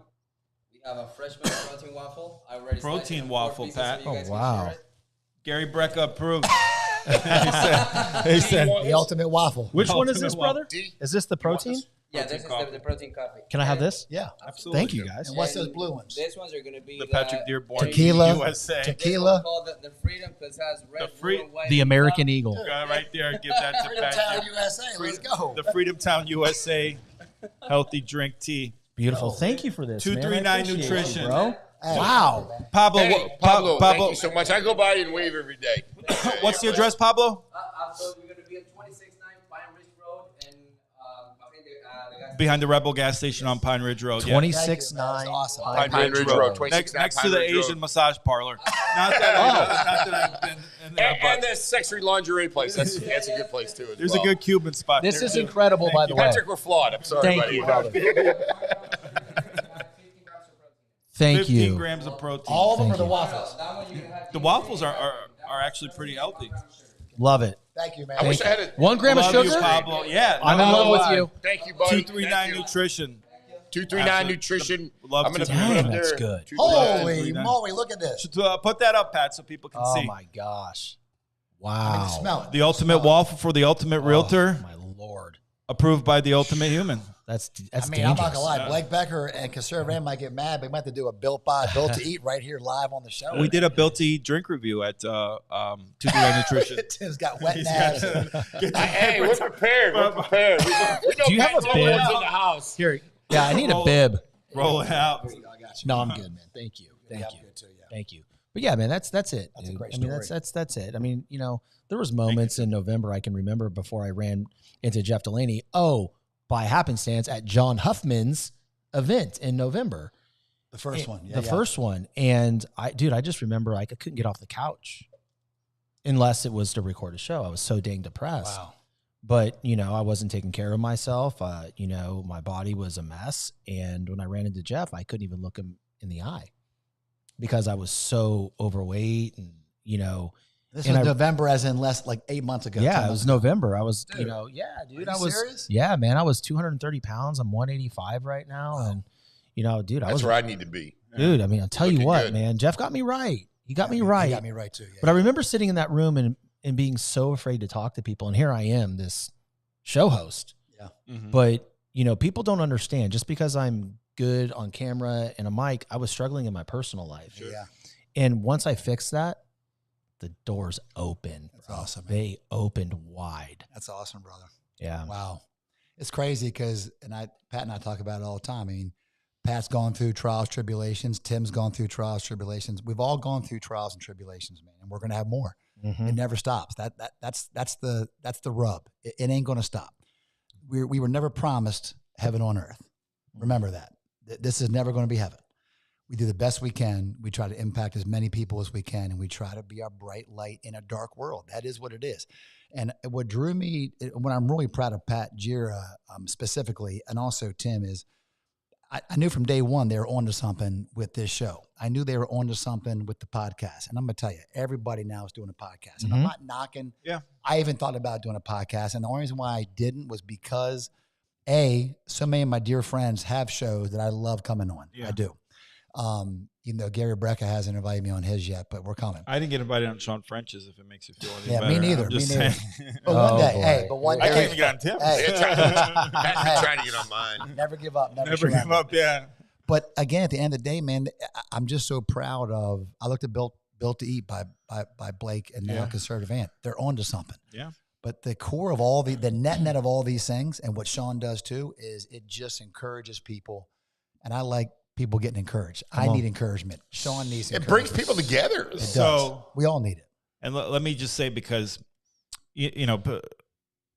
We have a fresh milk protein waffle. I already protein sliced it waffle, in 4 pieces Pat. so you guys Oh, wow. can share it. Gary Brecker approved. he said The ultimate waffle. Which one is Ultimate this, brother? D? Is this the protein? Yeah, this is the protein coffee. Can I have this? Yeah. absolutely. Thank you, guys. And what's those blue ones? These ones are gonna be The Patrick Dearborn Tequila. USA. Tequila. called the Freedom because it has red, free- blue, and white. The American Eagle. Go right there. Give that to Freedom Town Patrick. USA. Let's go. The Freedom Town USA healthy drink tea. Beautiful. Thank you for this. 239 man. I appreciate you, Nutrition. bro. Hey, Wow. Pablo, Hey, Pablo, thank you so much. I go by and wave every day. what's the address, Pablo? So we're gonna be at 269 Pine Ridge Road and behind the guys. Behind the Rebel gas station on Pine Ridge Road. Yeah. 26.9 That was awesome. Pine Ridge Road, 26 Next to Pine the Ridge Road. Asian massage parlor. Not that I've been in there, And but the sexury lingerie place. That's a good place too. As there's well. a good Cuban spot. This there, is too. incredible, by the way. Patrick, we're flawed. I'm sorry, Thank buddy. you, brother. Thank 15 you. grams of protein. All of them Thank are the you. waffles. The waffles are actually pretty healthy. Love it. Thank you, man. I wish I had a 1 gram of Love you, sugar? Pablo. Yeah, I'm in love with you. Thank you, buddy. 239 Thank you. Nutrition. 239 Absolutely. Nutrition. Love I'm gonna to- put it Damn, up that's there. good. 239. Holy 239. moly, look at this. Put that up, Pat, so people can Oh, see. my gosh. I mean, Wow. smell it. The ultimate waffle for the ultimate realtor, Oh, my Lord. approved by the ultimate human. That's I mean, dangerous. I'm not gonna lie. Blake Becker and Conservative might get mad, but we might have to do a built to eat right here live on the show. We did a Built to Eat drink review at 239 Nutrition. Tim's got wet He's naps. Hey, we're prepared. We're prepared. We know Do you have a Pat's bib? always in the house. Here. Yeah, I need a bib. Roll it out. No, I'm good, man. Thank you. Thank you. Good too, yeah. Thank you. But yeah, man, that's it. That's a dude. great I mean, story. that's it. I mean, there was moments in November I can remember before I ran into Jeff Delaney. Oh, by happenstance at John Huffman's event in November. The first one. Yeah, The first one. And I just remember I couldn't get off the couch unless it was to record a show. I was so dang depressed. Wow. But, I wasn't taking care of myself. My body was a mess. And when I ran into Jeff, I couldn't even look him in the eye because I was so overweight and, This And was I- November, as in less like 8 months ago. yeah, 10 it months was ago. November. I was, Dude. dude, Are I you was, serious? yeah, man, I was 230 pounds. I'm 185 right now. And, dude, I That's was, where I need to be. dude, I mean, I'll tell you Looking what, good. man, Jeff got me right. He got me He right. got me right too. Yeah. But I remember sitting in that room and being so afraid to talk to people. And here I am, this show host. Mhm. But, people don't understand. Just because I'm good on camera and a mic, I was struggling in my personal life. yeah. And once I fixed that, the doors opened. That's bro. awesome, man. They opened wide. That's awesome, brother. Yeah. Wow. It's crazy because, Pat and I talk about it all the time. I mean, Pat's gone through trials, tribulations. Tim's gone through trials, tribulations. We've all gone through trials and tribulations, man, and we're going to have more. Mhm. It never stops. That's the rub. It ain't going to stop. We were never promised heaven on earth. Remember that. This is never going to be heaven. We do the best we can. We try to impact as many people as we can, and we try to be our bright light in a dark world. That is what it is. And what drew me, what I'm really proud of Pat Gira specifically, and also Tim, is I knew from day one they were onto something with this show. I knew they were onto something with the podcast. And I'm going to tell you, everybody now is doing a podcast. And I'm Mhm. not knocking. Yeah. I even thought about doing a podcast. And the only reason why I didn't was because, so many of my dear friends have shows that I love coming on. Yeah. I do. Even though Gary Brecker hasn't invited me on his yet, but we're coming. I didn't get invited on Sean French's if it makes you feel any Yeah, better. me neither. I'm Me just neither. saying. But one Oh, day, boy. but one I day. can't even get on Tim. Hey. Pat's been trying to get on mine. Never give up. Never, Never surrender. give up, yeah. But again, at the end of the day, man, I'm just so proud of. I looked at Built to Eat by Blake and now Yeah. Conservative Ant. They're onto something. Yeah. But the core of all the net of all these things, and what Shawn does too, is it just encourages people, and I like people getting encouraged. I need encouragement. Shawn needs. It brings encouragement. people together. It does. So- We all need it. And let me just say, because,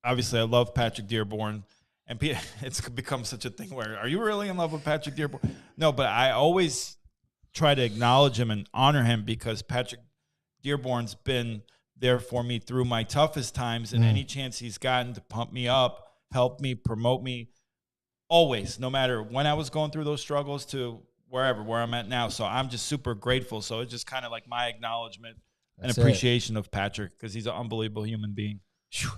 obviously I love Patrick Dearborn, and it's become such a thing where, are you really in love with Patrick Dearborn? No, but I always try to acknowledge him and honor him because Patrick Dearborn's been there for me through my toughest times, and any chance he's gotten to pump me up, help me, promote me, always, no matter when I was going through those struggles to where I'm at now. So I'm just super grateful. So it's just kind of like my acknowledgement and That's it. appreciation of Patrick because he's an unbelievable human being.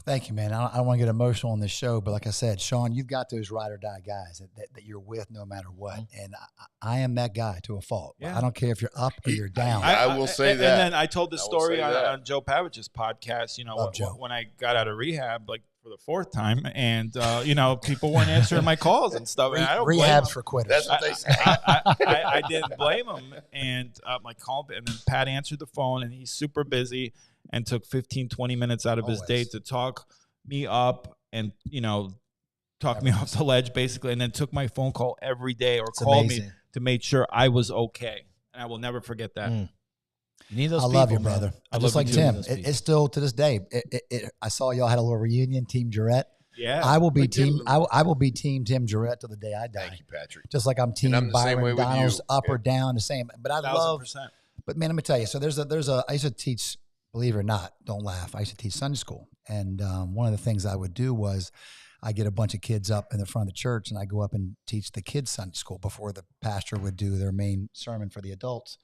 Thank you, man. I don't want to get emotional on this show, but like I said, Shawn, you've got those ride or die guys that you're with no matter what. And I am that guy to a fault. Yeah. I don't care if you're up or you're down. I will say that. And then I told the story on Joe Pavich's podcast, Joe. when I got out of rehab, like for the 4th time, and, people weren't answering my calls and stuff. And I don't blame Rehabs them. for quitters. That's what they say. I didn't blame him. And I called, and then Pat answered the phone, and he's super busy and took 15, 20 minutes out of his day to talk me up and, talk me off the ledge, basically, and then took my phone call every day or called me to make sure I was okay. And I will never forget that. You need those I people, love you, man. brother. I Just love like you too. Tim. It's still to this day. I saw y'all had a little reunion, Team Jarrett. Yeah. I will be team. I will be Team Tim Jarrett till the day I die. Thank you, Patrick. Just like I'm Team I'm the same way Byron with Donalds, you. up or down, the same. But I love. 1,000%. But man, let me tell you. So there's a. I used to teach. Believe it or not, don't laugh. I used to teach Sunday school, and one of the things I would do was, I get a bunch of kids up in the front of the church, and I go up and teach the kids Sunday school before the pastor would do their main sermon for the adults.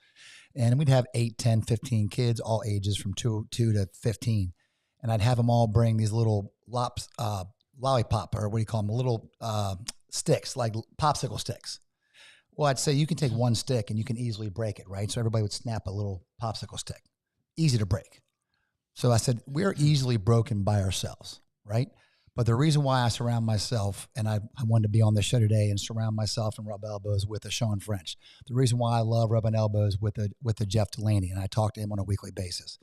And we'd have 8, 10, 15 kids, all ages from 2 to 15. And I'd have them all bring these little lollipop, or what do you call them, little sticks, like popsicle sticks. Well, I'd say you can take one stick and you can easily break it, right? So everybody would snap a little popsicle stick. Easy to break. So I said, we're easily broken by ourselves, right? But the reason why I surround myself, and I wanted to be on the show today and surround myself and rub elbows with a Shawn French. The reason why I love rubbing elbows with a Jeff Delaney, and I talk to him on a weekly basis.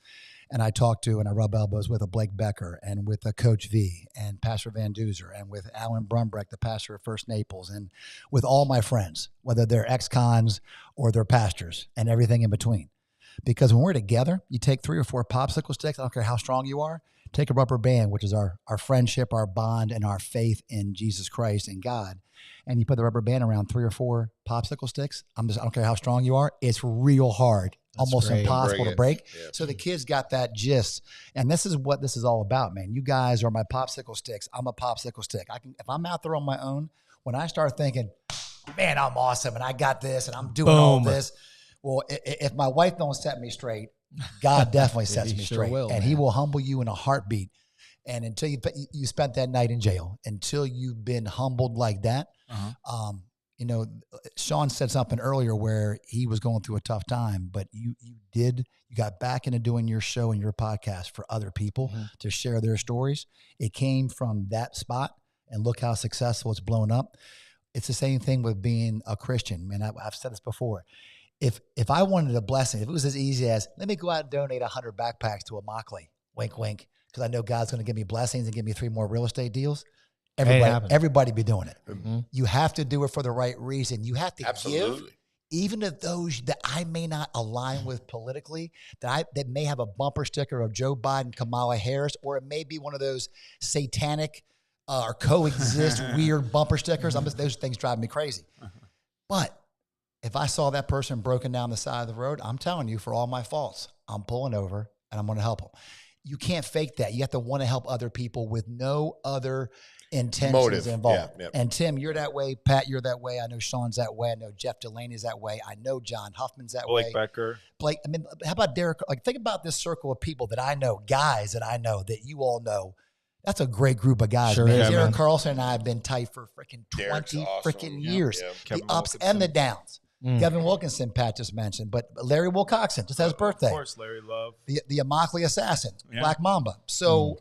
And I rub elbows with a Blake Becker and with a Coach V and Pastor Van Duzer and with Alan Brumbrecht, the pastor of First Naples, and with all my friends, whether they're ex-cons or they're pastors and everything in between. Because when we're together, you take 3 or 4 popsicle sticks, I don't care how strong you are, take a rubber band, which is our friendship, our bond, and our faith in Jesus Christ and God, and you put the rubber band around 3 or 4 popsicle sticks. I don't care how strong you are, it's real hard, almost impossible to break. Yeah. So the kids got that gist, and this is what this is all about, man. You guys are my popsicle sticks. I'm a popsicle stick. If I'm out there on my own, when I start thinking, man, I'm awesome, and I got this, and I'm doing all this. Well, if my wife don't set me straight, God definitely sets me straight, and He will humble you in a heartbeat. And until you spent that night in jail, until you've been humbled like that, Shawn said something earlier where he was going through a tough time, but you got back into doing your show and your podcast for other people to share their stories. It came from that spot, and look how successful it's blown up. It's the same thing with being a Christian, man. I've said this before. If I wanted a blessing, if it was as easy as, let me go out and donate 100 backpacks to a Mockley, wink, wink, because I know God's going to give me blessings and give me 3 more real estate deals, everybody be doing it. Mm-hmm. You have to do it for the right reason. You have to give, even to those that I may not align with politically, that may have a bumper sticker of Joe Biden, Kamala Harris, or it may be one of those satanic or coexist weird bumper stickers. Those things drive me crazy. But if I saw that person broken down the side of the road, I'm telling you, for all my faults, I'm pulling over and I'm going to help them. You can't fake that. You have to want to help other people with no other intentions involved. Yeah. And Tim, you're that way. Pat, you're that way. I know Shawn's that way. I know Jeff Delaney's that way. I know John Huffman's that way. Blake Becker. Blake, how about Derek? Like, think about this circle of people that I know, guys that I know, that you all know. That's a great group of guys, man. Yeah, Derek Carlson and I have been tight for freaking 20 freaking years. Yeah. The ups and the downs. Kevin Wilkinson, Pat just mentioned, but Larry Wilcoxon just had his birthday. Of course, Larry Love. The Immokalee assassin, Black Mamba. So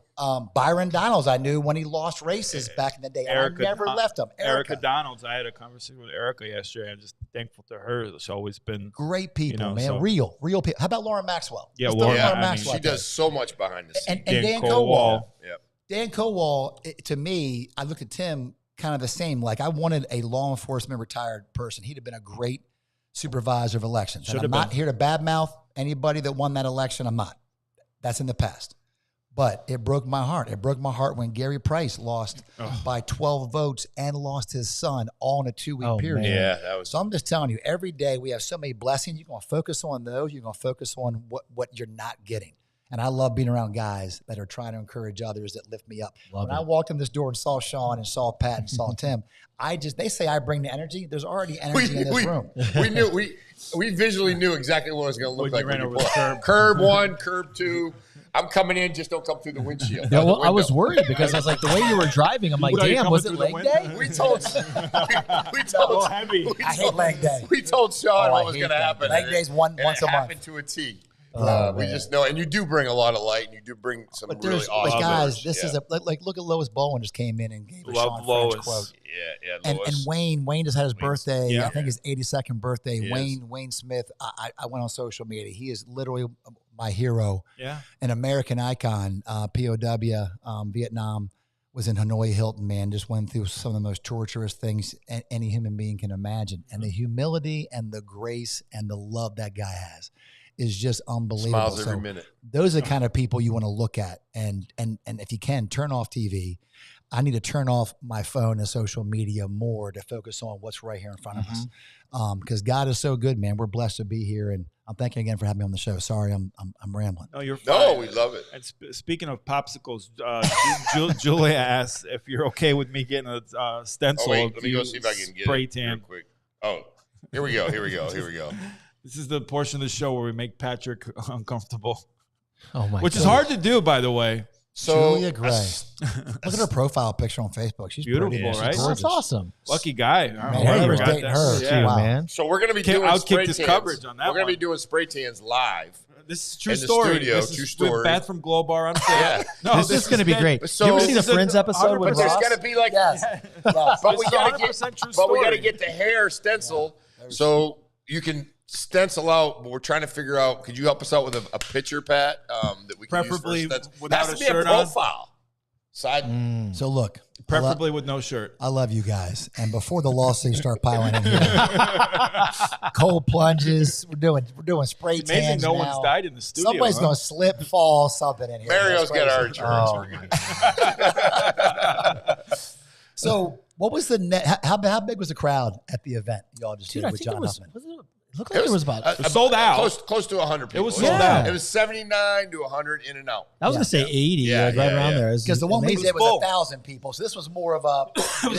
Byron Donalds, I knew when he lost races back in the day. I never left him. Erica Donalds. I had a conversation with Erica yesterday. I'm just thankful to her. She's always been great people, man. So, real people. How about Lauren Maxwell? Yeah, Lauren Maxwell. She does so much behind the scenes. And Dan Kowal. Yep. Dan Kowal, to me, I look at Tim kind of the same. Like, I wanted a law enforcement retired person. He'd have been a great supervisor of elections. And I'm not here to badmouth anybody that won that election. I'm not. That's in the past. But it broke my heart. It broke my heart when Gary Price lost by 12 votes and lost his son all in a 2-week period. Man. Yeah, that was. So I'm just telling you, every day we have so many blessings. You're going to focus on those. You're going to focus on what you're not getting. And I love being around guys that are trying to encourage others, that lift me up. When I walked in this door and saw Shawn and saw Pat and saw Tim, they say I bring the energy. There's already energy in this room. We visually knew exactly what it was going to look like when you pulled curb 1, curb 2. I'm coming in, just don't come through the windshield. Yeah, the well, I was window. worried because I was like, the way you were driving, I'm like, What are you damn, coming was it through the leg window? day? We told heavy. I hate leg day. we told Shawn Oh, I what was hate going to that. happen. Leg and day's it- once and a it month. happened to a T. Oh, We man. just know, and you do bring a lot of light, and you do bring some But really there's, awesome. guys, words. this is like look at Lois Bowen just came in and gave a Love Shawn French Lois. quote. Yeah, And Lois. Wayne just had his birthday. Yeah. I think his 82nd birthday. He is. Wayne Smith. I went on social media. He is literally my hero, Yeah. an American icon. POW, Vietnam, was in Hanoi Hilton. Man, just went through some of the most torturous things any human being can imagine. And the humility and the grace and the love that guy has is just unbelievable. Smiles every So minute. those are the kind of people you want to look at, and if you can, turn off TV. I need to turn off my phone and social media more to focus on what's right here in front of us. Because God is so good, man. We're blessed to be here, and I'm thanking again for having me on the show. Sorry, I'm rambling. No, you're fine. No, we love it. And speaking of popsicles, Julia asks if you're okay with me getting a stencil. Oh, wait, let of me go you see if I can get spray it tan. real quick. Oh, here we go. This is the portion of the show where we make Patrick uncomfortable, Oh my which is God. hard to do, by the way. So Julia Gray. Look at her profile picture on Facebook. She's Beautiful, pretty. She's right? gorgeous. That's awesome. Lucky guy. I don't know Man, whoever whoever's got dating that. her. Yeah. Wow. Man. So we're going to be Can't doing outkick spray this tans. coverage on that We're going one. to be doing spray tans live. This is true In the story. studio, This true is story. with Beth from Glow Bar on set. Yeah. No, This is going to be been- great. So- you ever seen the This is Friends a episode with 100% But there's Ross? got to be like, Yes. but we It's got to 100% true but we got to story. get the hair stencil so you can stencil out. But we're trying to figure out. Could you help us out with a picture, Pat? That we can Preferably use for stencil? without Has a to be shirt a on. profile. Side. So look, Preferably with no shirt. I love you guys. And before the lawsuits start piling in here, cold plunges. We're doing spray It's amazing tans no now. one's died in the studio. Somebody's huh? going to slip, fall, something in here. Mario's That's got our crazy. insurance. Oh, We're good. So what was the net? How big was the crowd at the event y'all just Dude, did I with think John it was. Huffman? It looked like there was about. It was sold out. Close to 100 people. was sold out. It was 79 to 100 in and out. I was going to say 80, Yeah, right yeah, around yeah. there. Because the one we It was did was full. 1,000 people. So this was more of a.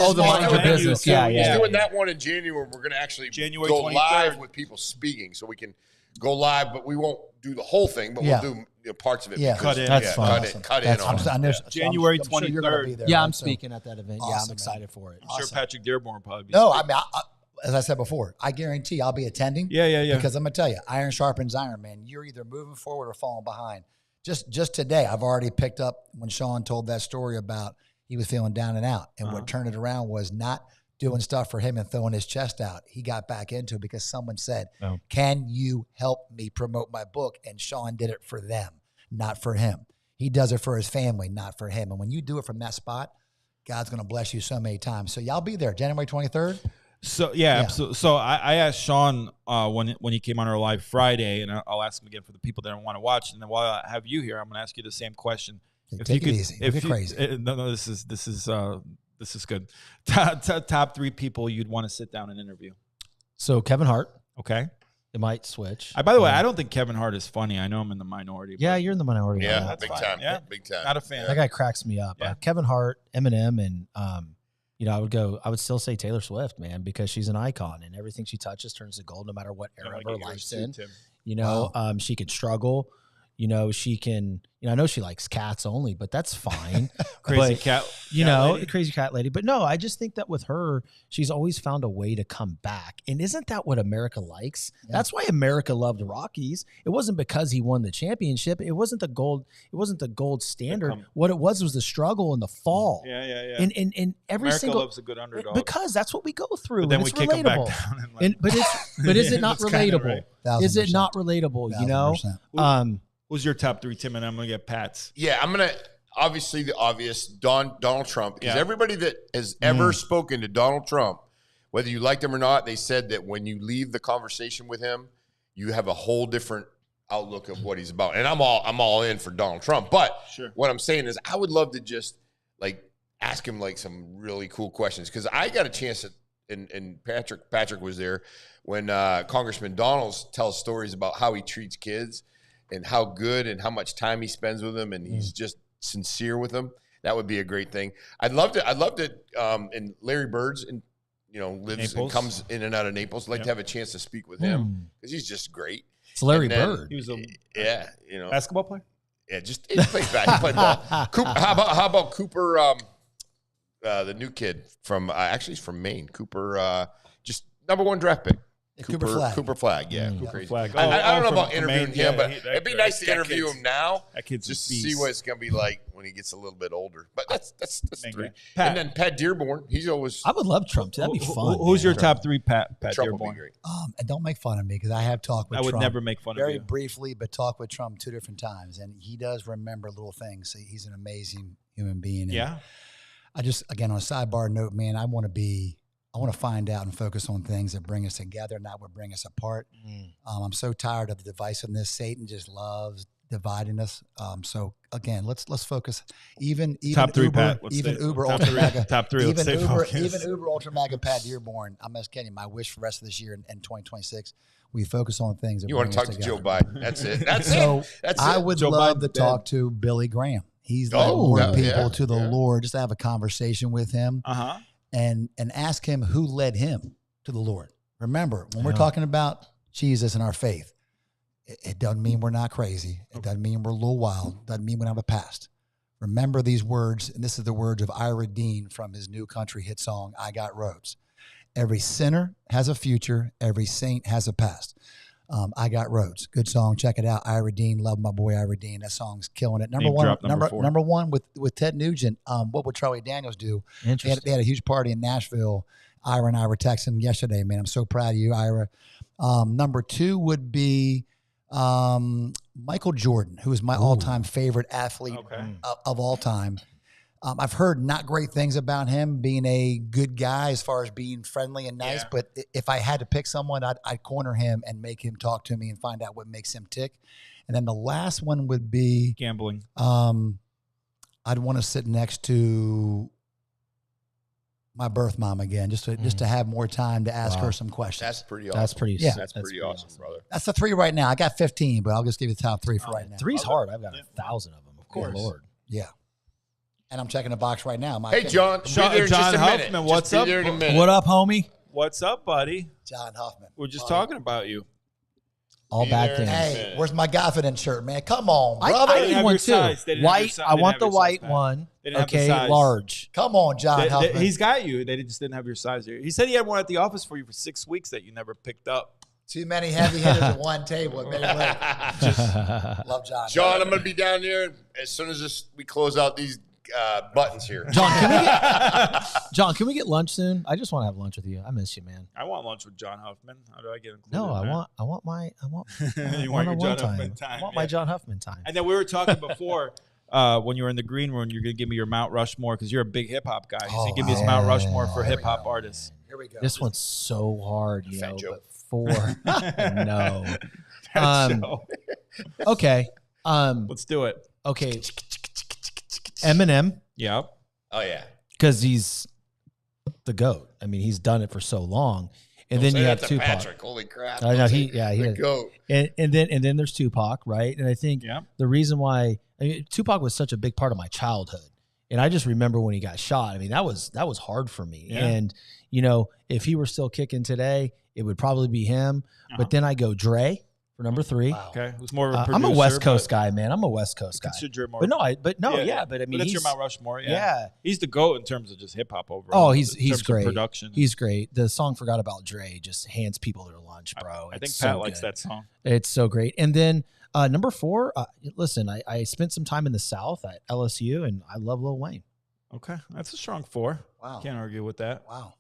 Oh, the mind your business. Yeah, He's yeah. doing that one in January. We're going to actually January go 23rd. live with people speaking, so we can go live, but we won't do the whole thing, but Yeah. we'll do parts of it. Yeah. because- Cut in. That's fun. Cut That's in on awesome. it. I know, January I'm sure you're gonna 23rd. be there, Yeah, man, I'm so- speaking at that event. Yeah, Awesome, I'm man. excited for it. I'm sure Awesome. Patrick Dearborn will probably be. No, speaking. I mean, as I said before, I guarantee I'll be attending. Yeah. Because I'm gonna tell you, iron sharpens iron, man. You're either moving forward or falling behind. Just today, I've already picked up when Shawn told that story about he was feeling down and out, and what turned it around was not doing stuff for him and throwing his chest out. He got back into it because someone said, Oh. "Can you help me promote my book?" And Shawn did it for them, not for him. He does it for his family, not for him. And when you do it from that spot, God's gonna bless you so many times. So y'all be there, January 23rd. So absolutely. So I asked Shawn when he came on our live Friday, and I'll ask him again for the people that want to watch. And then while I have you here, I'm going to ask you the same question. Take it easy. Don't get crazy. No, this is good. Top three people you'd want to sit down and interview. So Kevin Hart, Okay. it might switch. By the way, I don't think Kevin Hart is funny. I know I'm in the minority. Yeah, but you're in the minority. on Yeah, that. big fine. time. Yeah. Big time. not a fan. That guy cracks me up. Yeah. Kevin Hart, Eminem, and I would still say Taylor Swift, man, because she's an icon and everything she touches turns to gold, no matter what I era wanna of her get yours life's too, in. Tim. You know, she can struggle. You know, she can. I know she likes cats only, but that's fine. Crazy But, cat. You cat know, lady. the crazy cat lady. But no, I just think that with her, she's always found a way to come back. And isn't that what America likes? Yeah. That's why America loved Rockies. It wasn't because he won the championship. It wasn't the gold. It wasn't the gold standard. What it was the struggle and the fall. Yeah. And every America single loves a good underdog. because that's what we go through. But then and we it's kick him back relatable. down. And But is it not That's kinda relatable? right. Is it 1,000%. not relatable? You know. 1,000%. Who's your top three, Tim? And I'm going to get Pat's. Yeah, I'm going to, obviously the obvious, Donald Trump. Because Yeah. everybody that has ever spoken to Donald Trump, whether you liked him or not, they said that when you leave the conversation with him, you have a whole different outlook of what he's about. And I'm all in for Donald Trump. But Sure. what I'm saying is I would love to just like ask him like some really cool questions. Because I got a chance to, and Patrick was there when Congressman Donalds tells stories about how he treats kids and how good and how much time he spends with them, and he's just sincere with them. That would be a great thing. I'd love to. And Larry Bird's lives Naples. and comes in and out of Naples. I'd like to have a chance to speak with him because he's just great. It's Larry And then- Bird. He was a Yeah, basketball player? Yeah, he plays back. He played ball. Cooper, how about Cooper, the new kid from actually he's from Maine. Cooper, just number 1 draft pick. Cooper Flagg. Cooper Flagg, yeah. Cooper Flagg. I don't know about from interviewing Maine. him, but Yeah, it'd be nice to interview him now. That kid's just a to see beast. what it's going to be like when he gets a little bit older. But that's 3. Pat. And then Pat Dearborn, he's always I would love Trump too. That'd be fun. Who's your man. top 3, Pat Trump will be Dearborn? great. And don't make fun of me because I have talked with I would Trump never make fun of very you. briefly, but talked with Trump 2 different times, and he does remember little things. So he's an amazing human being. And Yeah. I just, again, on a sidebar note, man, I want to find out and focus on things that bring us together, not what bring us apart. I'm so tired of the divisiveness. Satan just loves dividing us. So again, let's focus. Even top 3, Uber, Pat. Let's even stay- Uber top Ultra 3. Mega, Top 3. Let's even stay Uber, focused. even Uber Ultra Mega Pat Dearborn. I'm asking you, my wish for the rest of this year and 2026, we focus on things that You want bring to us talk to together. Joe Biden. That's it. That's So it. That's I it. would Joe love Biden's to dead. talk to Billy Graham. He's led Oh, more yeah, people yeah, to the yeah. Lord, just to have a conversation with him Uh-huh. and ask him who led him to the Lord. Remember, when we're talking about Jesus and our faith, it doesn't mean we're not crazy. It doesn't mean we're a little wild. It doesn't mean we don't have a past. Remember these words, and this is the words of Ira Dean from his new country hit song, I Got Roads. Every sinner has a future. Every saint has a past. I Got Roads. Good song. Check it out. Ira Dean. Love my boy Ira Dean. That song's killing it. Name drop number 4. Number 1 with Ted Nugent. What would Charlie Daniels do? They had a huge party in Nashville. Ira and I were texting yesterday, man. I'm so proud of you, Ira. Number 2 would be Michael Jordan, who is my all-time favorite athlete of all time. I've heard not great things about him being a good guy as far as being friendly and nice, but if I had to pick someone, I'd corner him and make him talk to me and find out what makes him tick. And then the last one would be Gambling. I'd want to sit next to my birth mom again, just to have more time to ask her some questions. That's pretty awesome. That's pretty. Yeah. That's pretty awesome, brother. That's the 3 right now. I got 15, but I'll just give you the top 3 for right now. 3's hard. I've got 1,000 of them. Of course. Lord. Yeah. And I'm checking the box right now. Hey, John. John Huffman, what's up? What up, homie? What's up, buddy? John Huffman. We're just talking about you. All bad things. Hey, where's my confidence shirt, man? Come on, I brother. need one too. White. I want the white one. Okay, large. Come on, John Huffman. He's got you. They just didn't have your size here. He said he had one at the office for you for 6 weeks that you never picked up. Too many heavy hitters at one table. It made it late. Love John. John, I'm going to be down here as soon as we close out these buttons here. John, can we get lunch soon? I just want to have lunch with you. I miss you, man. I want lunch with John Huffman. How do I get included? No, in that? I want my You want your one-on-one John Huffman time. I want my John Huffman time. And then we were talking before when you were in the green room, you're going to give me your Mount Rushmore because you're a big hip hop guy. He's going to give me his Mount Rushmore for hip hop artists. Here we go. This one's so hard, Fat joke. but 4. No. So, Okay. let's do it. Okay. Eminem, Yep. Oh, yeah. because he's the GOAT. I mean, he's done it for so long. And then Say you that have to Tupac. Patrick. Holy crap. I know The GOAT. and then there's Tupac, right? And I think Yeah. the reason why Tupac was such a big part of my childhood, and I just remember when he got shot. I mean, that was hard for me. Yeah. And if he were still kicking today, it would probably be him. But then I go Dre for number 3. Wow. Okay. It was more of a producer. I'm a West Coast but guy, man. I'm a West Coast guy. Consider more. But I mean, But that's your Mount Rushmore. Yeah. yeah. He's the GOAT in terms of just hip hop overall. Oh, in he's terms of great. Production. He's great. The song "Forgot About Dre" just hands people their lunch, bro. I think It's Pat so likes good. that song. It's so great. And then number 4, listen, I spent some time in the South at LSU, and I love Lil Wayne. Okay. That's a strong 4. Wow. Can't argue with that. Wow.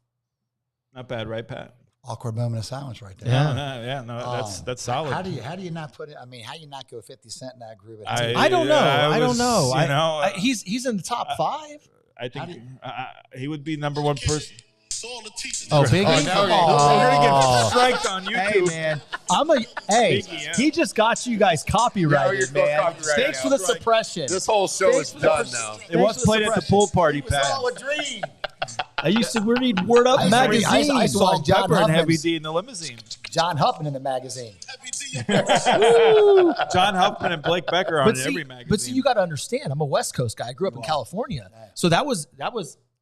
Not bad, right, Pat? Awkward moment of silence right there. Yeah. No, that's solid. How do you not put it? I mean, how do you not go 50 Cent in that group? I don't know. I don't know. You know, He's in the top 5. I think he would be number 1 person. Oh, Biggie. Oh, now We're gonna get striked on YouTube. Hey, Biggie, yeah. he just got you guys copyrighted, you're man. copyrighted Thanks now. for the suppression. This whole show is done now. It was played at the pool party, Pat. a dream. I used to read Word Up I magazine. saw Salt John Pepper and Heavy Huffman's- D in the limousine. John Huffman in the magazine. John Huffman and Blake Becker on every magazine. But see, you got to understand. I'm a West Coast guy. I grew up in California, so that was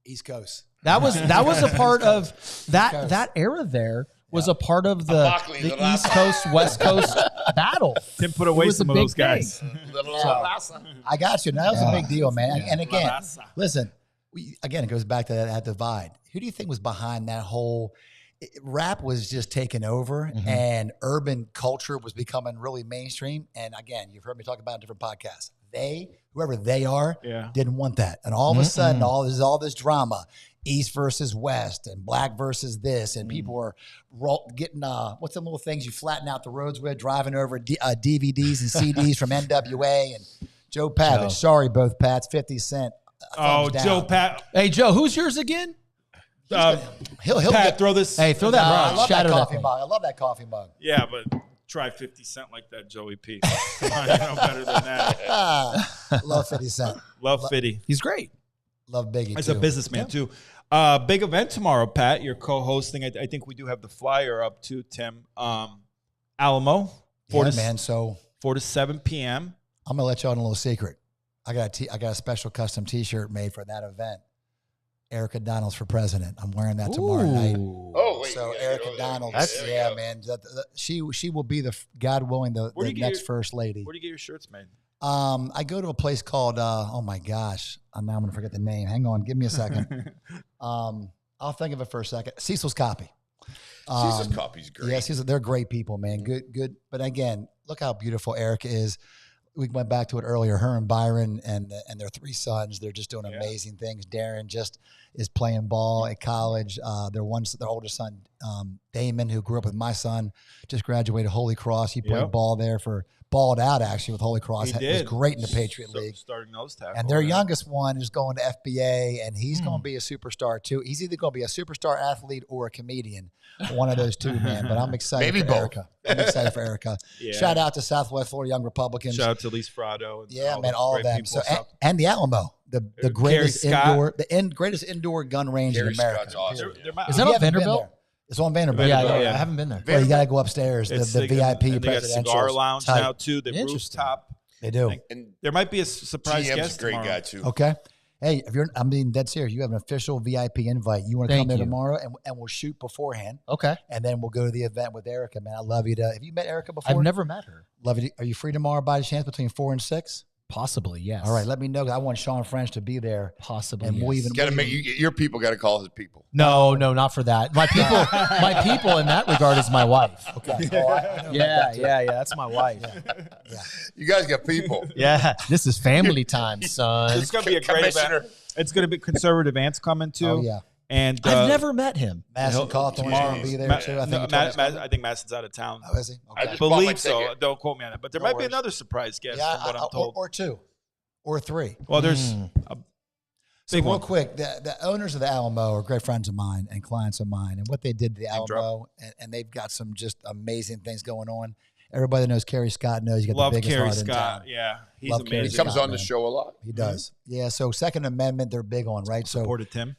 East Coast. that was a part of Coast. that era. There was a part of the Buckley, the East Coast West Coast battle. Tim put away was some a of big those guys. I got you. That was a big deal, man. And again, Raza. listen, again, it goes back to that divide. Who do you think was behind that whole rap was just taking over and urban culture was becoming really mainstream? And again, you've heard me talk about it in different podcasts. Whoever they are, didn't want that. And all of a sudden, all this drama, East versus West and Black versus this, and people are getting, what's the little things you flatten out the roads with, driving over DVDs and CDs from NWA and Joe Pavich. Sorry, both Pats, 50 Cent. Oh, Joe Pat. Hey, Joe, who's yours again? He'll Pat, throw this. Hey, throw that I mug. love that Shatter that coffee thing. mug. I love that coffee mug. Yeah, but try 50 Cent like that, Joey P. Come on, you know better than that. Love 50 Cent. Love 50. He's great. Love Biggie, As too. a businessman, too. Big event tomorrow, Pat. You're co-hosting. I think we do have the flyer up, too, Tim. Alamo, 4 to 7 p.m. I'm going to let y'all in a little secret. I got a special custom T-shirt made for that event. Erica Donald's for president. I'm wearing that tomorrow night. Oh, wait. So Erica Donald, man, she will be God willing the next first lady. Where do you get your shirts made? I go to a place called oh my gosh, now I'm gonna forget the name. Hang on, give me a second. I'll think of it for a second. Cecil's Copy. Cecil's Copy's great. Yes, they're great people, man. Good. But again, look how beautiful Erica is. We went back to it earlier. Her and Byron and their 3 sons, they're just doing amazing things. Darren just is playing ball at college. Their older son, Damon, who grew up with my son, just graduated Holy Cross. He played ball there balled out actually with Holy Cross. He He was did. great in the Patriot League. Starting nose tackle. And their youngest one is going to FBA, and he's going to be a superstar too. He's either going to be a superstar athlete or a comedian, one of those two, man. But I'm excited Maybe for both. Erica. I'm excited for Erica. Yeah. Shout out to Southwest Florida Young Republicans. Shout out to Leigh Frado. And All of great them. people. So and the Alamo, the greatest Scott. greatest indoor gun range in America. Scott's awesome. They're my- Is If that you on haven't been Vanderbilt? there, it's on Vanderbilt. Yeah, Yeah. I haven't been there. Well, you got to go upstairs. It's The like VIP and they got presidential cigar lounge type. now too. The Interesting. rooftop. They do. And There might be a surprise GM's guest a great tomorrow. guy, too. Okay. Hey, I'm being dead serious. You have an official VIP invite. You want to come Thank there you. tomorrow, and we'll shoot beforehand, Okay. and then we'll go to the event with Erica. Man, I love you. Have you met Erica before? I've never met her. Love you. Are you free tomorrow by chance between 4 and 6? Possibly, yes. All right, let me know. I want Shawn French to be there, Possibly, and we'll yes. even Got to make your people got to call his people. No, not for that. My people in that regard is my wife. Okay. Yeah. That's my wife. You guys got people. Yeah, this is family time, son. It's going to be a great Commissioner. event. It's going to be conservative ants coming too. Oh yeah. And I've never met him. Madison Cawthorn will be there too. I think. I think Madison's out of town. Oh, is he? I Okay. just bought my Believe so. ticket. Don't quote me on it. But there No might worries. be another surprise guest Yeah, from what I'm told. or 2, or 3. Well, there's a So big real one. quick, the owners of the Alamo are great friends of mine and clients of mine, and what they did to the drop. Alamo, and they've got some just amazing things going on. Everybody that knows Kerry Scott knows you got Love the biggest Kerry heart in Scott. town. Yeah, he's Love Kerry He amazing. comes Scott, on the man. show a lot. He does. Yeah. So Second Amendment, they're big on, right? So Supported Tim.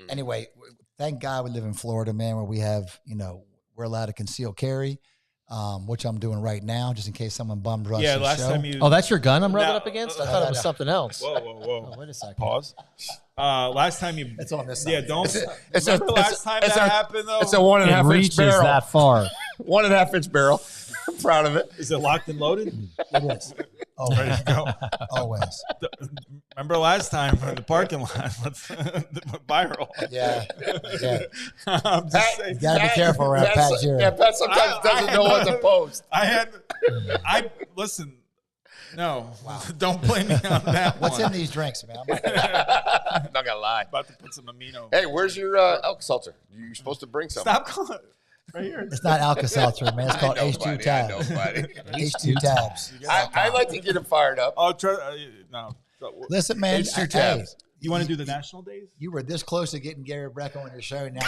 anyway, thank God we live in Florida, man, where we have, we're allowed to conceal carry, which I'm doing right now, just in case someone bum rushes Yeah, the last show. time you. Oh, that's your gun I'm rubbing No. up against? I thought it was something else. Whoa. Oh, wait a second. Pause. Last time you. It's on this side. Yeah, don't. It's a- Remember last it's a- time it's that a- happened though. It's a 1.5 It inch reaches barrel. that far. 1.5 inch barrel. I'm proud of it. Is it locked and loaded? It is. Oh, Ready to go. always. Remember last time in the parking lot? Let's viral. Yeah. Yeah. I'm just saying. You gotta be careful around Pat Giroux. Yeah, Pat sometimes doesn't know what to post. Listen. No, don't blame me on that What's one. in these drinks, man? I'm not gonna lie. About to put some amino. Hey, where's your Elk Seltzer? You're supposed to bring something. Stop calling it. Right here. It's not Alka-Seltzer, man. It's called I know, H2 buddy, I Tab. know, buddy. H2 Tabs. I like to get him fired up. Oh, no. Listen, man. H2 Hey, Tabs. You want to do the national days? you were this close to getting Gary Brecka on your show. Now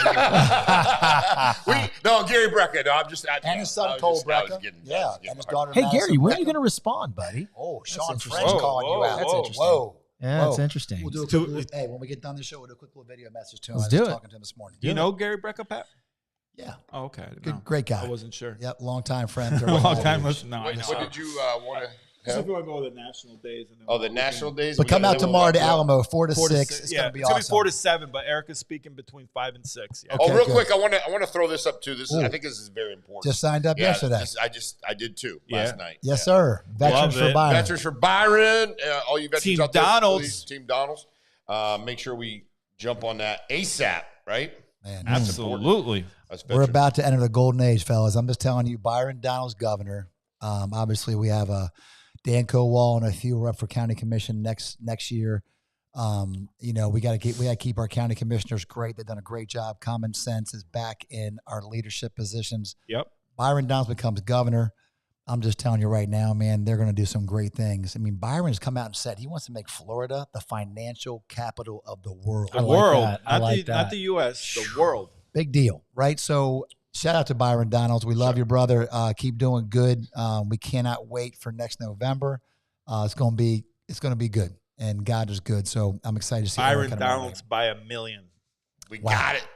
No, Gary Brecka. No, I'm just. and his son Cole Brecka. Yeah, and his daughter. Hey, Madison Gary, when are you Brecka. going to respond, buddy? Oh, Shawn interesting. French calling you Whoa, out. that's interesting. Whoa. Yeah, it's Whoa. interesting. We'll do a quick little, hey, when we get done the show, we'll do a quick little video message to him. Let's I was do just it. talking to him this morning. Do you know Gary Brecka, Pat? Yeah. Oh, okay. I didn't Good, know. great guy. I wasn't sure. Yep, long time friend. Long time listen. No, I know. What did you want to? If you want to go with the national days. And then Oh, the national days. But come out tomorrow to Alamo, 4 to 4 to 6. 6. It's Yeah, going to be it's gonna awesome. be 4 to 7, but Erica's speaking between 5 and 6. Yeah. Okay, real good. quick, I want to throw this up too. I think this is very important. Just signed up yesterday. I did too last night. Yes, sir. Veterans Love for it. Byron. Veterans for Byron. All you veterans Team out there, Donald's. please, Team Donald's. Make sure we jump on that ASAP, right? Man, Absolutely. Us we're veterans. about to enter the golden age, fellas. I'm just telling you, Byron Donald's governor. Obviously, we have Dan Cowall and a few are up for county commission next year. We got to keep our county commissioners great. They've done a great job. Common sense is back in our leadership positions. Yep. Byron Donalds becomes governor. I'm just telling you right now, man, they're going to do some great things. I mean, Byron's come out and said he wants to make Florida the financial capital of the world. The world. that. Not the U.S., the world. Big deal, right? So shout out to Byron Donalds. We love your brother. Keep doing good. We cannot wait for next November. It's going to be good, and God is good. So I'm excited to see Byron Erica tomorrow Donalds by a million. We got it.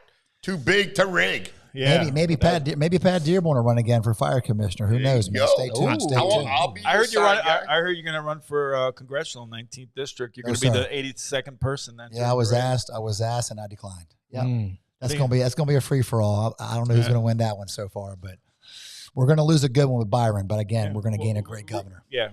Too big to rig. Yeah. Maybe Pat Dearborn will run again for fire commissioner. Who knows? Man? Yo. Stay tuned. Stay tuned. I'll be I heard your side guy. I heard you're going to run for congressional 19th district. You're going to Yes, be sir. the 82nd person. Then Yeah, I was asked, and I declined. Yeah, that's gonna be a free for all. I don't know who's gonna win that one so far, but we're gonna lose a good one with Byron. But again, we're gonna gain a great governor. Yeah,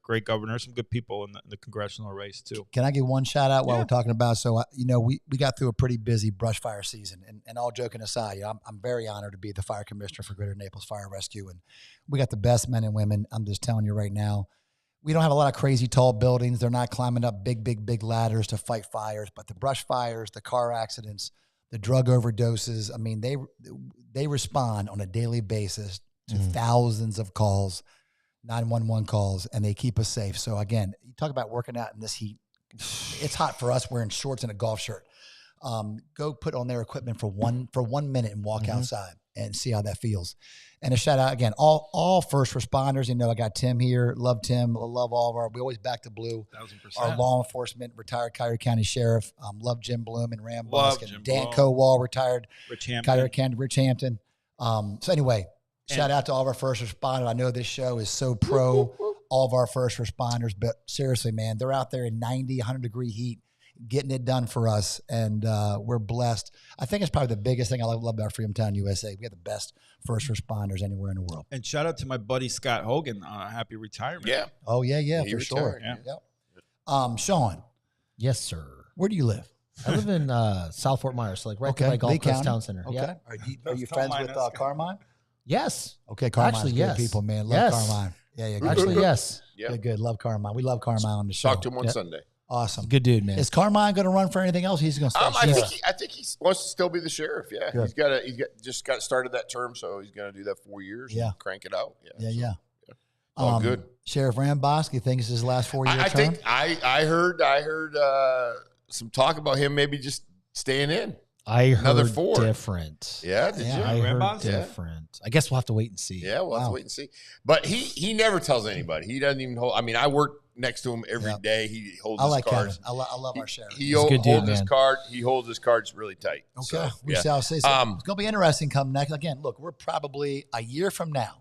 great governor. Some good people in the congressional race too. Can I give one shout out while we're talking about? So we got through a pretty busy brush fire season, and all joking aside, I'm very honored to be the fire commissioner for Greater Naples Fire Rescue, and we got the best men and women. I'm just telling you right now. We don't have a lot of crazy tall buildings. They're not climbing up big ladders to fight fires, but the brush fires, the car accidents, the drug overdoses, I mean, they respond on a daily basis to thousands of calls, 911 calls, and they keep us safe. So again, you talk about working out in this heat. It's hot for us wearing shorts and a golf shirt. Go put on their equipment for one minute and walk outside and see how that feels. And a shout out again, all first responders. I got Tim here. Love Tim. Love all of we always back to blue. 1000%. Our law enforcement, retired Cuyahoga County Sheriff. Love Jim Bloom and Ram Love Busk. Jim And Dan Bloom. Cowall, retired Rich Hampton. Cuyahoga County, Rich Hampton. So anyway, shout out to all of our first responders. I know this show is so pro all of our first responders, but seriously, man, they're out there in 90, 100-degree heat, getting it done for us, and we're blessed. I think it's probably the biggest thing I love about Freedomtown, USA. We have the best first responders anywhere in the world. And shout out to my buddy Scott Hogan. Happy retirement. Yeah. Oh, yeah, He for sure. retired, yeah. Yep. Shawn, Yes, sir. where do you live? I live in South Fort Myers, so right Okay, by Gulf Lee Coast County. Town Center. Okay. Yeah. Are you friends with Carmine? Yes. Okay, Carmine's Actually, good yes. people, man. Love Yes. Carmine. Yeah. Actually, yes. Yeah. Good. Love Carmine. We love Carmine on the show. Talk to him on Sunday. Awesome. Good dude, man. Is Carmine going to run for anything else? He's going to stay I think he wants to still be the sheriff. Yeah, Good. he's just got started that term, so he's going to do that 4 years. Yeah. And crank it out. Yeah. All good. Sheriff Rambosk, you think it's his last 4-year I term? think I heard some talk about him maybe just staying in. I Another heard 4. different. Yeah, did you? I heard Rambosk? different. I guess we'll have to wait and see. Yeah, we'll have to wait and see. But he never tells anybody. He doesn't even hold. I mean, I work next to him every day. He holds I his like cards. Kevin. I love our sheriff. He He's a good holds dude, his man. card. He holds his cards really tight. Okay. So, We yeah. shall see. So it's going to be interesting come next. Again, look, we're probably a year from now.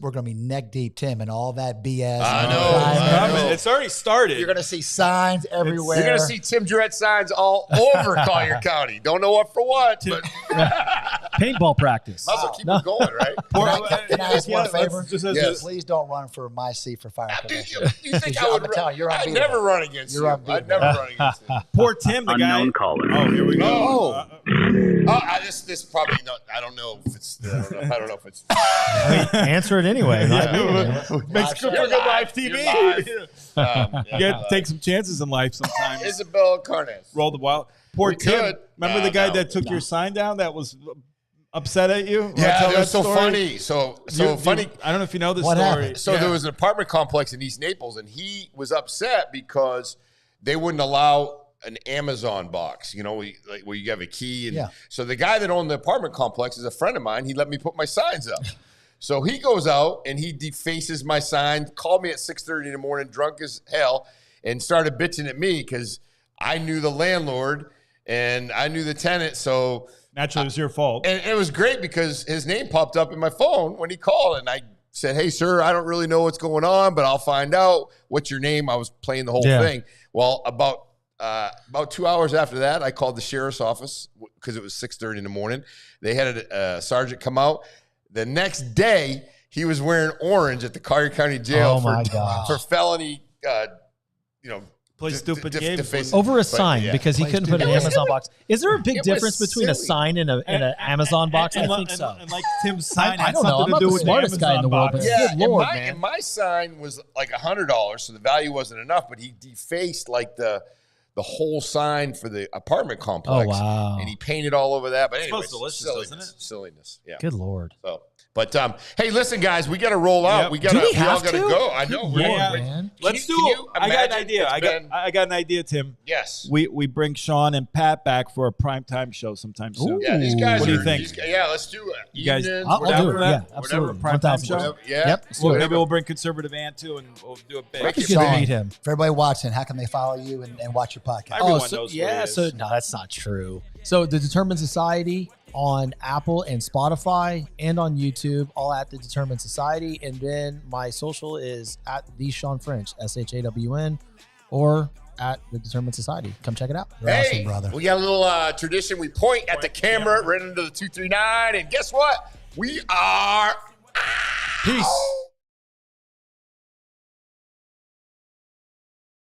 We're going to be neck deep, Tim, and all that BS. I and know, all that. I know. It's already started. You're going to see signs everywhere. You're going to see Tim Jurett signs all over Collier County. Don't know what for what, but Paintball practice. might as well keep it going, right? Can I ask one favor? Yes. Please don't run for my seat for fire commissioner. You think I'm I would telling you, you're I'd unbeatable. never run against You're you. unbeatable. I'd never run against you. Poor Tim, the guy. Unknown caller. Oh, here we go. This probably not. I don't know if it's. I don't know if it's. Answer it anyway. Makes good for good live TV. You're live. You got to take some chances in life sometimes. Isabel Carnes. Roll the wild. Poor We Tim. could. Remember No, the guy no, that took your sign down that was upset at you? Wanna Yeah, tell that was so story? funny. So funny. I don't know if you know this What story. happened? So there was an apartment complex in East Naples, and he was upset because they wouldn't allow an Amazon box, where you have a key. And so the guy that owned the apartment complex is a friend of mine. He let me put my signs up. So he goes out and he defaces my sign, called me at 6:30 in the morning, drunk as hell, and started bitching at me because I knew the landlord and I knew the tenant. So Naturally, it was your fault. and it was great because his name popped up in my phone when he called, and I said, hey, sir, I don't really know what's going on, but I'll find out. What's your name? I was playing the whole thing. Well, about 2 hours after that, I called the sheriff's office because it was 6:30 in the morning. They had a sergeant come out. The next day, he was wearing orange at the Collier County Jail for felony, Play stupid games over a sign because he couldn't put an Amazon box. Is there a big difference between a sign and an Amazon box? I think so. And like Tim's sign, I don't know. I'm not the smartest guy in the world. But yeah, good Lord, and my sign was like $100, so the value wasn't enough. But he defaced like the whole sign for the apartment complex. Oh wow! And he painted all over that. But anyway, it's delicious, doesn't it? Silliness. Yeah. Good Lord. So. But hey, listen, guys, we got to roll out. We got we all have got to go. I know. Man. Let's do it. I got an idea. I got an idea, Tim. Yes. We bring Shawn and Pat back for a primetime show sometime soon. Yeah, these guys. What do you think? Let's do it. You guys, I'll do it. Yeah, whatever. absolutely. Primetime show. Whatever. Yeah. Yep. Well, maybe we'll bring Conservative Ann too, and we'll do a big. It's good to meet him. For everybody watching, how can they follow you and watch your podcast? Everyone knows yeah. what it is. No, that's not true. So the Determined Society on Apple and Spotify and on YouTube, all at the Determined Society. And then my social is at the Shawn French, SHAWN, or at the Determined Society. Come check it out. You're awesome, brother. We got a little tradition. We point at the camera right into the 239, and guess what? We are. Peace.